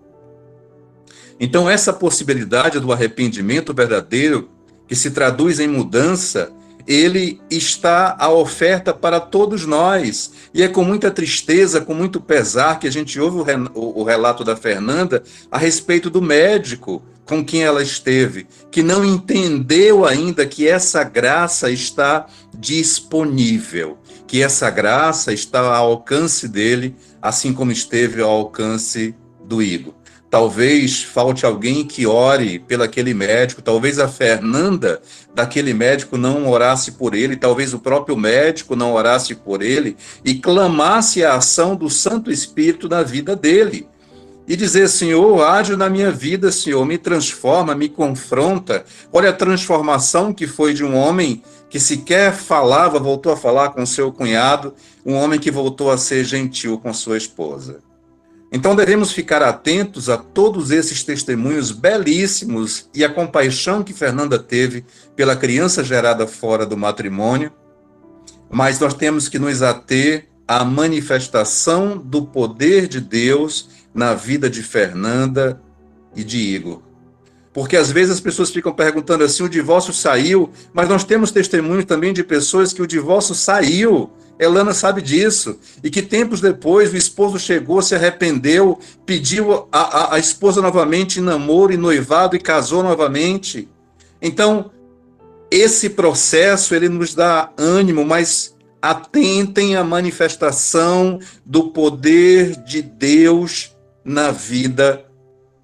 Então, essa possibilidade do arrependimento verdadeiro, que se traduz em mudança, ele está à oferta para todos nós. E é com muita tristeza, com muito pesar, que a gente ouve o relato da Fernanda a respeito do médico com quem ela esteve, que não entendeu ainda que essa graça está disponível, que essa graça está ao alcance dele, assim como esteve ao alcance do Igor. Talvez falte alguém que ore pelaquele médico, talvez a Fernanda daquele médico não orasse por ele, talvez o próprio médico não orasse por ele e clamasse a ação do Santo Espírito na vida dele. E dizer, Senhor, age na minha vida, Senhor, me transforma, me confronta. Olha a transformação que foi de um homem que sequer falava, voltou a falar com seu cunhado, um homem que voltou a ser gentil com sua esposa. Então devemos ficar atentos a todos esses testemunhos belíssimos e a compaixão que Fernanda teve pela criança gerada fora do matrimônio, mas nós temos que nos ater à manifestação do poder de Deus na vida de Fernanda e de Igor. Porque às vezes as pessoas ficam perguntando assim, o divórcio saiu, mas nós temos testemunhos também de pessoas que o divórcio saiu. Elana sabe disso, e que tempos depois o esposo chegou, se arrependeu, pediu a esposa novamente em namoro e noivado e casou novamente. Então, esse processo, ele nos dá ânimo, mas atentem à manifestação do poder de Deus na vida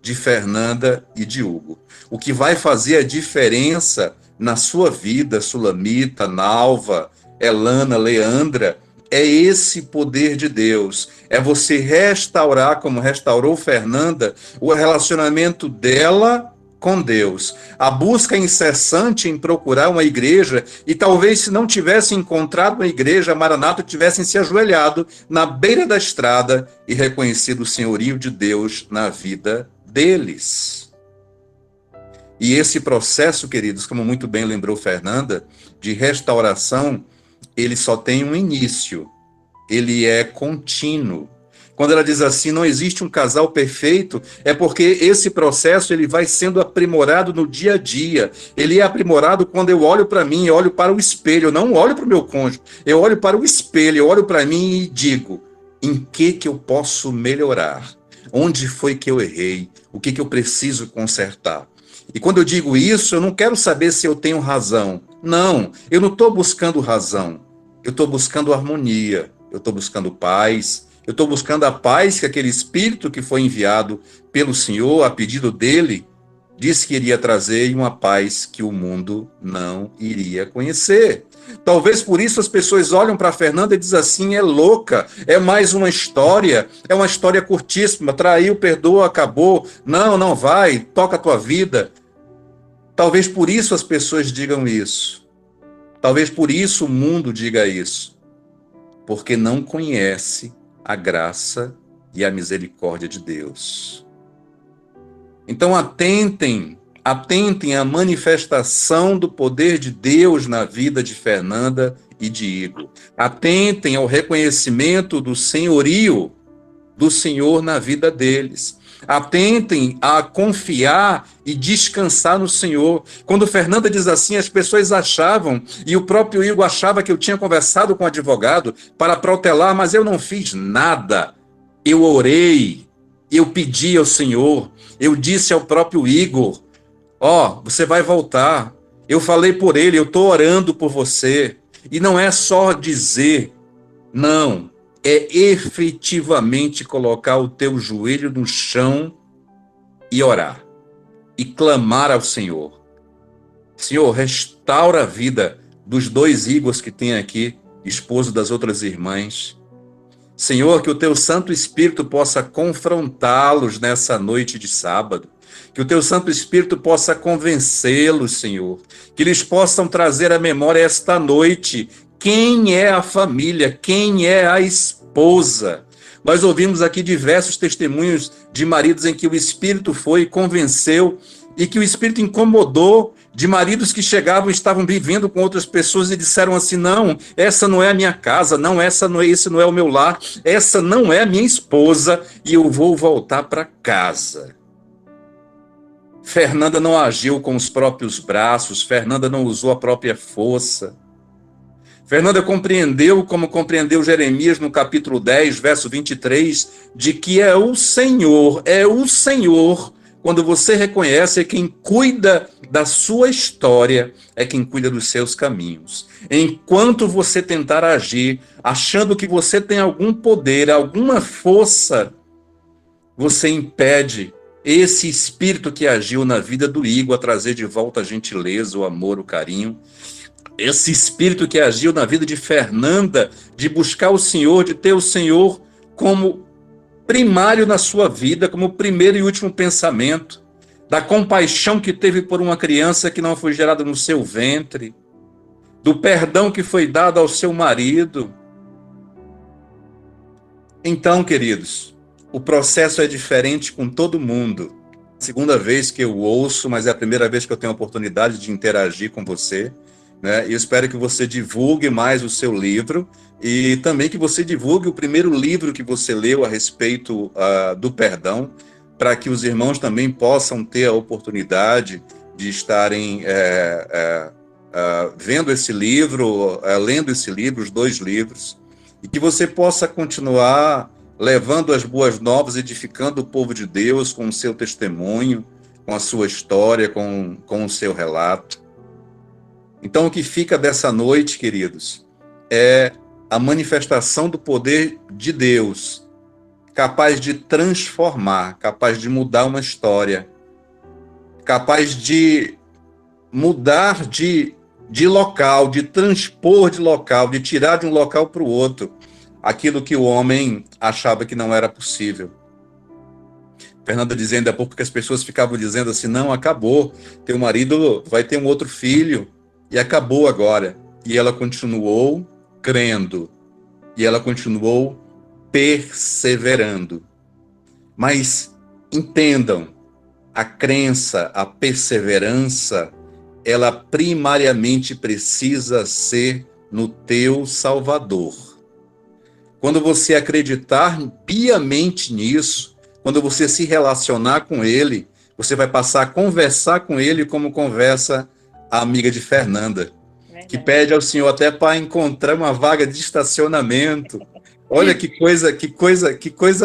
de Fernanda e de Hugo. O que vai fazer a diferença na sua vida, Sulamita, Nalva, Elana, Leandra, é esse poder de Deus. É você restaurar, como restaurou Fernanda, o relacionamento dela com Deus. A busca incessante em procurar uma igreja, e talvez se não tivesse encontrado uma igreja, Maranata, tivessem se ajoelhado na beira da estrada e reconhecido o senhorio de Deus na vida deles. E esse processo, queridos, como muito bem lembrou Fernanda, de restauração, ele só tem um início, ele é contínuo. Quando ela diz assim, não existe um casal perfeito, é porque esse processo ele vai sendo aprimorado no dia a dia. Ele é aprimorado quando eu olho para mim, eu olho para o espelho, eu não olho para o meu cônjuge, eu olho para o espelho, eu olho para mim e digo, em que eu posso melhorar? Onde foi que eu errei? O que eu preciso consertar? E quando eu digo isso, eu não quero saber se eu tenho razão. Não, eu não estou buscando razão. Eu estou buscando harmonia, eu estou buscando paz, eu estou buscando a paz que aquele Espírito que foi enviado pelo Senhor, a pedido dele, disse que iria trazer, e uma paz que o mundo não iria conhecer. Talvez por isso as pessoas olham para a Fernanda e dizem assim, é louca, é mais uma história, é uma história curtíssima, traiu, perdoa, acabou, não vai, toca a tua vida. Talvez por isso as pessoas digam isso. Talvez por isso o mundo diga isso. Porque não conhece a graça e a misericórdia de Deus. Então atentem à manifestação do poder de Deus na vida de Fernanda e de Igor. Atentem ao reconhecimento do senhorio do Senhor na vida deles. Atentem a confiar e descansar no Senhor. Quando Fernanda diz assim, as pessoas achavam, e o próprio Igor achava que eu tinha conversado com o advogado para protelar, mas eu não fiz nada. Eu orei, eu pedi ao Senhor, eu disse ao próprio Igor, você vai voltar. Eu falei por ele, eu estou orando por você. E não é só dizer, não, é efetivamente colocar o teu joelho no chão e orar. E clamar ao Senhor. Senhor, restaura a vida dos 2 Igors que tem aqui, esposo das outras irmãs. Senhor, que o teu Santo Espírito possa confrontá-los nessa noite de sábado. Que o teu Santo Espírito possa convencê-los, Senhor. Que eles possam trazer à memória esta noite quem é a família, quem é a esposa. Nós ouvimos aqui diversos testemunhos de maridos em que o Espírito foi e convenceu, e que o Espírito incomodou, de maridos que chegavam e estavam vivendo com outras pessoas e disseram assim, não, essa não é a minha casa, não, esse não é o meu lar, essa não é a minha esposa, e eu vou voltar para casa. Fernanda não agiu com os próprios braços, Fernanda não usou a própria força. Fernanda compreendeu, como compreendeu Jeremias no capítulo 10, verso 23, de que é o Senhor, quando você reconhece, é quem cuida da sua história, é quem cuida dos seus caminhos. Enquanto você tentar agir, achando que você tem algum poder, alguma força, você impede esse Espírito que agiu na vida do Igor a trazer de volta a gentileza, o amor, o carinho. Esse Espírito que agiu na vida de Fernanda, de buscar o Senhor, de ter o Senhor como primário na sua vida, como primeiro e último pensamento, da compaixão que teve por uma criança que não foi gerada no seu ventre, do perdão que foi dado ao seu marido. Então, queridos, o processo é diferente com todo mundo. Segunda vez que eu ouço, mas é a primeira vez que eu tenho a oportunidade de interagir com você, né? Eu espero que você divulgue mais o seu livro e também que você divulgue o primeiro livro que você leu a respeito do perdão, para que os irmãos também possam ter a oportunidade de estarem vendo esse livro, lendo esse livro, os 2 livros, e que você possa continuar levando as boas novas, edificando o povo de Deus com o seu testemunho, com a sua história, com o seu relato. Então, o que fica dessa noite, queridos, é a manifestação do poder de Deus, capaz de transformar, capaz de mudar uma história, capaz de mudar de local, de transpor de local, de tirar de um local para o outro. aquilo que o homem achava que não era possível. Fernanda dizendo há pouco que as pessoas ficavam dizendo assim, não, acabou, teu marido vai ter um outro filho, e acabou agora. E ela continuou crendo, e ela continuou perseverando. Mas entendam, a crença, a perseverança, ela primariamente precisa ser no teu Salvador. Quando você acreditar piamente nisso, quando você se relacionar com ele, você vai passar a conversar com ele como conversa a amiga de Fernanda, que pede ao Senhor até para encontrar uma vaga de estacionamento. Olha que coisa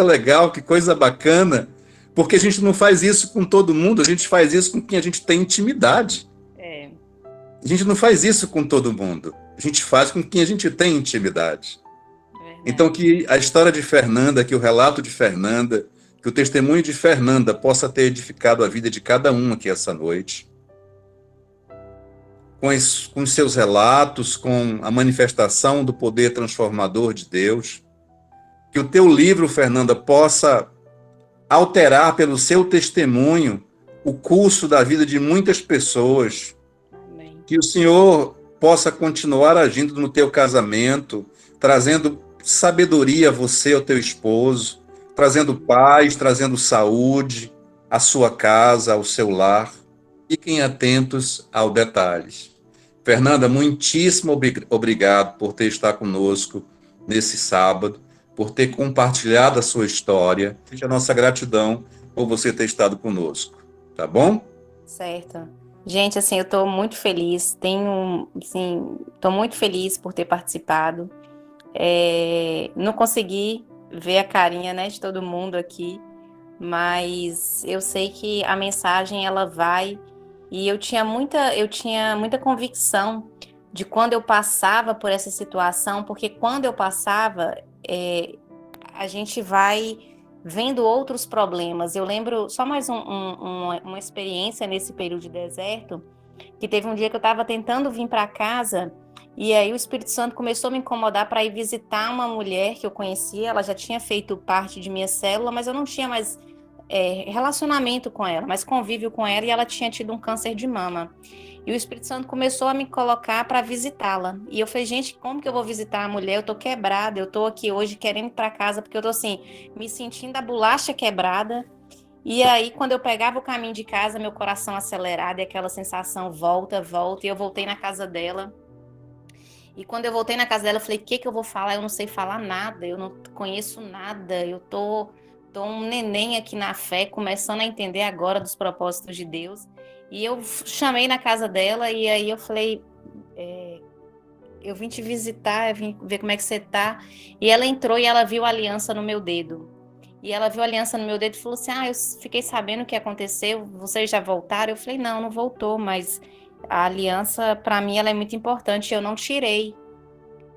legal, que coisa bacana, porque a gente não faz isso com todo mundo, a gente faz isso com quem a gente tem intimidade. A gente não faz isso com todo mundo, a gente faz com quem a gente tem intimidade. Então que a história de Fernanda, que o relato de Fernanda, que o testemunho de Fernanda possa ter edificado a vida de cada um aqui essa noite, com os seus relatos, com a manifestação do poder transformador de Deus. Que o teu livro, Fernanda, possa alterar pelo seu testemunho o curso da vida de muitas pessoas. Amém. Que o Senhor possa continuar agindo no teu casamento, trazendo sabedoria a você, ao teu esposo, trazendo paz, trazendo saúde à sua casa, ao seu lar. Fiquem atentos aos detalhes. Fernanda, muitíssimo obrigado por ter estado conosco nesse sábado, por ter compartilhado a sua história. A nossa gratidão por você ter estado conosco. Tá bom? Certo. Gente, assim, eu estou muito feliz. Estou muito feliz por ter participado. Não consegui ver a carinha, né, de todo mundo aqui, mas eu sei que a mensagem ela vai, e eu tinha muita convicção de quando eu passava por essa situação, porque quando eu passava, a gente vai vendo outros problemas. Eu lembro só mais uma experiência nesse período de deserto, que teve um dia que eu estava tentando vir para casa. E aí o Espírito Santo começou a me incomodar para ir visitar uma mulher que eu conhecia. Ela já tinha feito parte de minha célula, mas eu não tinha mais relacionamento com ela, mas convívio com ela, e ela tinha tido um câncer de mama. E o Espírito Santo começou a me colocar para visitá-la. E eu falei, gente, como que eu vou visitar a mulher? Eu tô quebrada, eu tô aqui hoje querendo ir para casa, porque eu tô assim, me sentindo a bolacha quebrada. E aí, quando eu pegava o caminho de casa, meu coração acelerado, e aquela sensação volta, e eu voltei na casa dela. E quando eu voltei na casa dela, eu falei, o que eu vou falar? Eu não sei falar nada, eu não conheço nada, eu tô um neném aqui na fé, começando a entender agora dos propósitos de Deus. E eu chamei na casa dela, e aí eu falei, eu vim te visitar, eu vim ver como é que você tá. E ela entrou e ela viu a aliança no meu dedo. E ela viu a aliança no meu dedo e falou assim, eu fiquei sabendo o que aconteceu, vocês já voltaram? Eu falei, não voltou, mas a aliança, para mim, ela é muito importante, eu não tirei.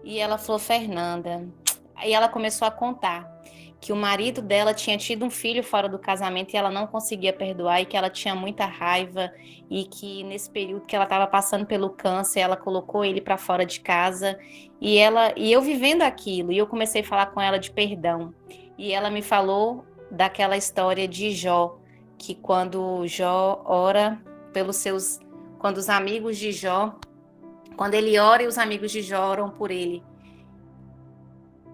E ela falou, Fernanda, aí ela começou a contar que o marido dela tinha tido um filho fora do casamento e ela não conseguia perdoar, e que ela tinha muita raiva, e que nesse período que ela estava passando pelo câncer, ela colocou ele para fora de casa, e eu vivendo aquilo, e eu comecei a falar com ela de perdão. E ela me falou daquela história de Jó, que quando Jó ora quando os amigos de Jó, quando ele ora e os amigos de Jó oram por ele.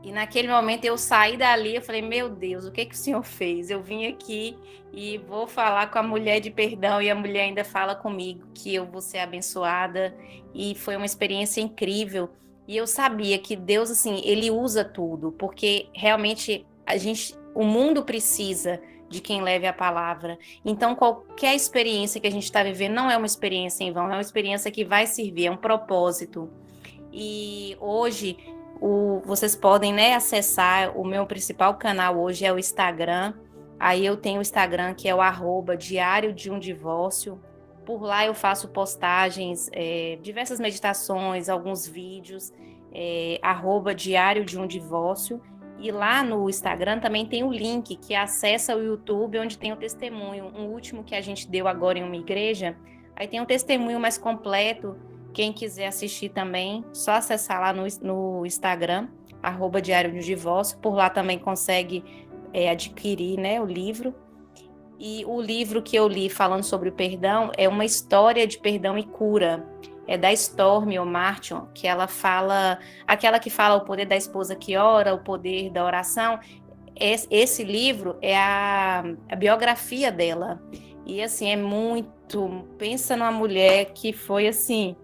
E naquele momento eu saí dali, eu falei, meu Deus, o que o Senhor fez? Eu vim aqui e vou falar com a mulher de perdão, e a mulher ainda fala comigo que eu vou ser abençoada, e foi uma experiência incrível. E eu sabia que Deus, assim, ele usa tudo, porque realmente o mundo precisa de quem leve a palavra. Então, qualquer experiência que a gente está vivendo não é uma experiência em vão, é uma experiência que vai servir, é um propósito. E hoje, vocês podem, né, acessar o meu principal canal hoje, é o Instagram. Aí eu tenho o Instagram, que é o @diário de um divórcio. Por lá eu faço postagens, diversas meditações, alguns vídeos, @diário de um divórcio. E lá no Instagram também tem o link que acessa o YouTube, onde tem o testemunho. Um último que a gente deu agora em uma igreja, aí tem um testemunho mais completo. Quem quiser assistir também, só acessar lá no Instagram, @Diário de um Divórcio. Por lá também consegue adquirir, né, o livro. E o livro que eu li falando sobre o perdão é uma história de perdão e cura. É da Stormy O'Martin, que ela fala, aquela que fala o poder da esposa que ora, o poder da oração. Esse livro é a biografia dela. E assim, é muito... Pensa numa mulher que foi assim,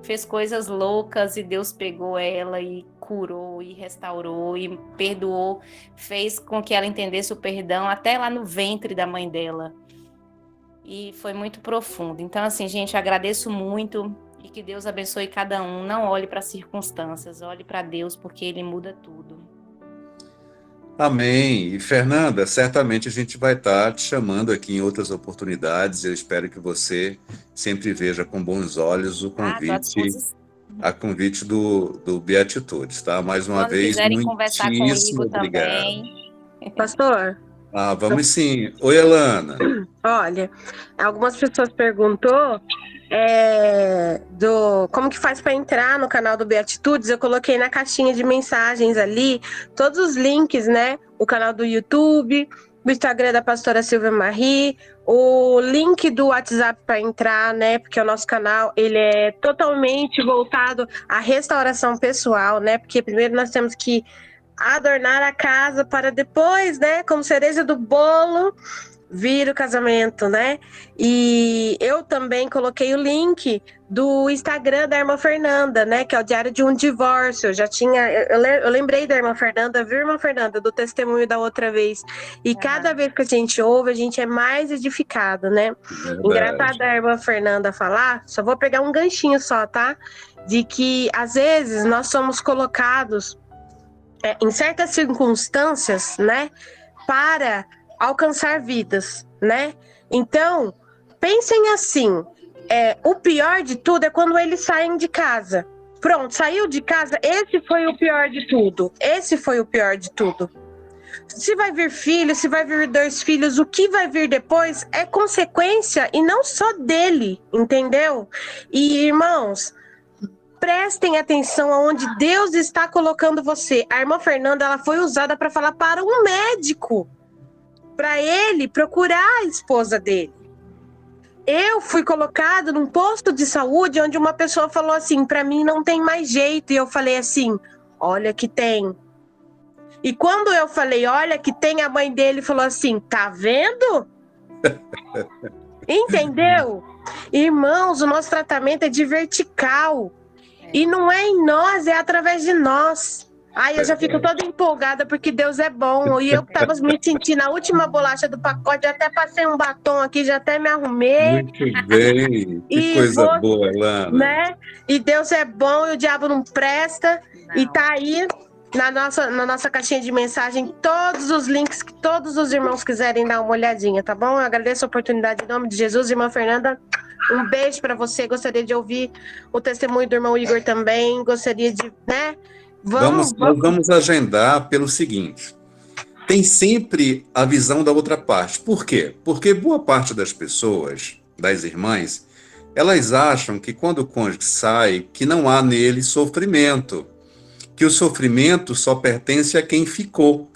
fez coisas loucas e Deus pegou ela e curou e restaurou e perdoou, fez com que ela entendesse o perdão até lá no ventre da mãe dela. E foi muito profundo. Então, assim, gente, agradeço muito e que Deus abençoe cada um. Não olhe para as circunstâncias, olhe para Deus, porque Ele muda tudo. Amém. E Fernanda, certamente a gente vai estar te chamando aqui em outras oportunidades. Eu espero que você sempre veja com bons olhos o convite, a convite do Beatitudes, tá? Mais uma vez, quiserem conversar muitíssimo comigo obrigado. também. Pastor, Vamos sim. Oi, Elana. olha, algumas pessoas perguntou como que faz para entrar no canal do Beatitudes. Eu coloquei na caixinha de mensagens ali todos os links, né? O canal do YouTube, o Instagram da pastora Silvia Marie, o link do WhatsApp para entrar, né? Porque o nosso canal, ele é totalmente voltado à restauração pessoal, né? Porque primeiro nós temos que adornar a casa para depois, né? Como cereja do bolo, vir o casamento, né? E eu também coloquei o link do Instagram da irmã Fernanda, né? Que é o Diário de um Divórcio. Eu lembrei da irmã Fernanda, viu, irmã Fernanda, do testemunho da outra vez. E cada vez que a gente ouve, a gente é mais edificado, né? Engraçado a irmã Fernanda falar, só vou pegar um ganchinho só, tá? De que, às vezes, nós somos colocados em certas circunstâncias, né? Para alcançar vidas, né? Então, pensem assim, o pior de tudo é quando eles saem de casa. Pronto, saiu de casa, esse foi o pior de tudo. Esse foi o pior de tudo. Se vai vir filho, se vai vir 2 filhos, o que vai vir depois é consequência e não só dele, entendeu? E, irmãos, prestem atenção aonde Deus está colocando você. A irmã Fernanda, ela foi usada para falar para um médico, para ele procurar a esposa dele. Eu fui colocado num posto de saúde onde uma pessoa falou assim, para mim não tem mais jeito, e eu falei assim, olha que tem. E quando eu falei, olha que tem, a mãe dele falou assim, tá vendo? Entendeu? Irmãos, o nosso tratamento é de vertical. E não é em nós, é através de nós. Ai, eu já fico toda empolgada porque Deus é bom. E eu tava me sentindo a última bolacha do pacote, já até passei um batom aqui, já até me arrumei. Muito bem, que coisa boa, Elana. Né? E Deus é bom e o diabo não presta. Não. E tá aí na nossa caixinha de mensagem todos os links que todos os irmãos quiserem dar uma olhadinha, tá bom? Eu agradeço a oportunidade em nome de Jesus, irmã Fernanda. Um beijo para você. Gostaria de ouvir o testemunho do irmão Igor também. Gostaria de, né? Nós vamos agendar pelo seguinte. Tem sempre a visão da outra parte. Por quê? Porque boa parte das pessoas, das irmãs, elas acham que quando o cônjuge sai, que não há nele sofrimento. Que o sofrimento só pertence a quem ficou.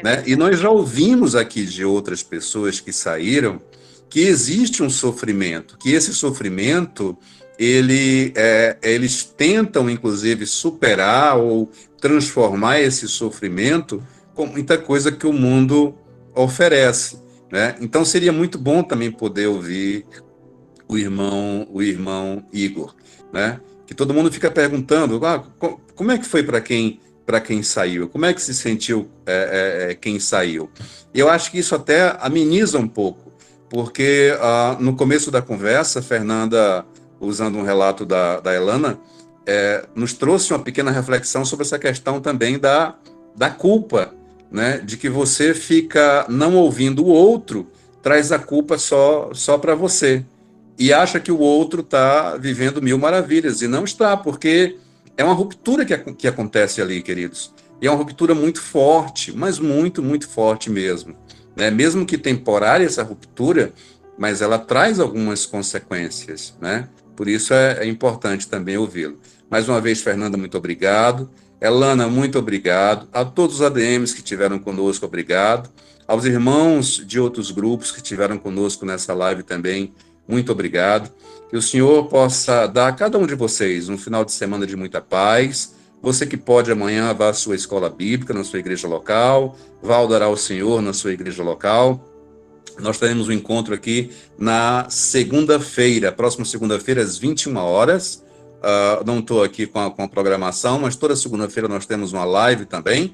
Né? E nós já ouvimos aqui de outras pessoas que saíram que existe um sofrimento, que esse sofrimento, eles tentam, inclusive, superar ou transformar esse sofrimento com muita coisa que o mundo oferece. Né? Então, seria muito bom também poder ouvir o irmão Igor, né? Que todo mundo fica perguntando, como é que foi para quem saiu? Como é que se sentiu quem saiu? Eu acho que isso até ameniza um pouco, porque no começo da conversa, Fernanda, usando um relato da Elana, nos trouxe uma pequena reflexão sobre essa questão também da culpa, né? De que você fica não ouvindo o outro, traz a culpa só para você, e acha que o outro está vivendo mil maravilhas, e não está, porque é uma ruptura que acontece ali, queridos, e é uma ruptura muito forte, mas muito, muito forte mesmo. Mesmo que temporária essa ruptura, mas ela traz algumas consequências, né? Por isso é importante também ouvi-lo. Mais uma vez, Fernanda, muito obrigado. Elana, muito obrigado. A todos os ADMs que estiveram conosco, obrigado. Aos irmãos de outros grupos que estiveram conosco nessa live também, muito obrigado. Que o Senhor possa dar a cada um de vocês um final de semana de muita paz. Você que pode amanhã vá à sua escola bíblica, na sua igreja local, vá adorar o Senhor na sua igreja local. Nós teremos um encontro aqui na segunda-feira, próxima segunda-feira, às 21 horas. Não estou aqui com a programação, mas toda segunda-feira nós temos uma live também.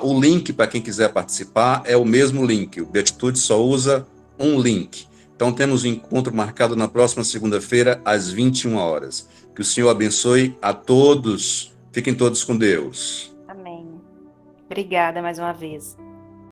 O link para quem quiser participar é o mesmo link. O Beatitude só usa um link. Então temos um encontro marcado na próxima segunda-feira, às 21 horas. Que o Senhor abençoe a todos. Fiquem todos com Deus. Amém. Obrigada mais uma vez.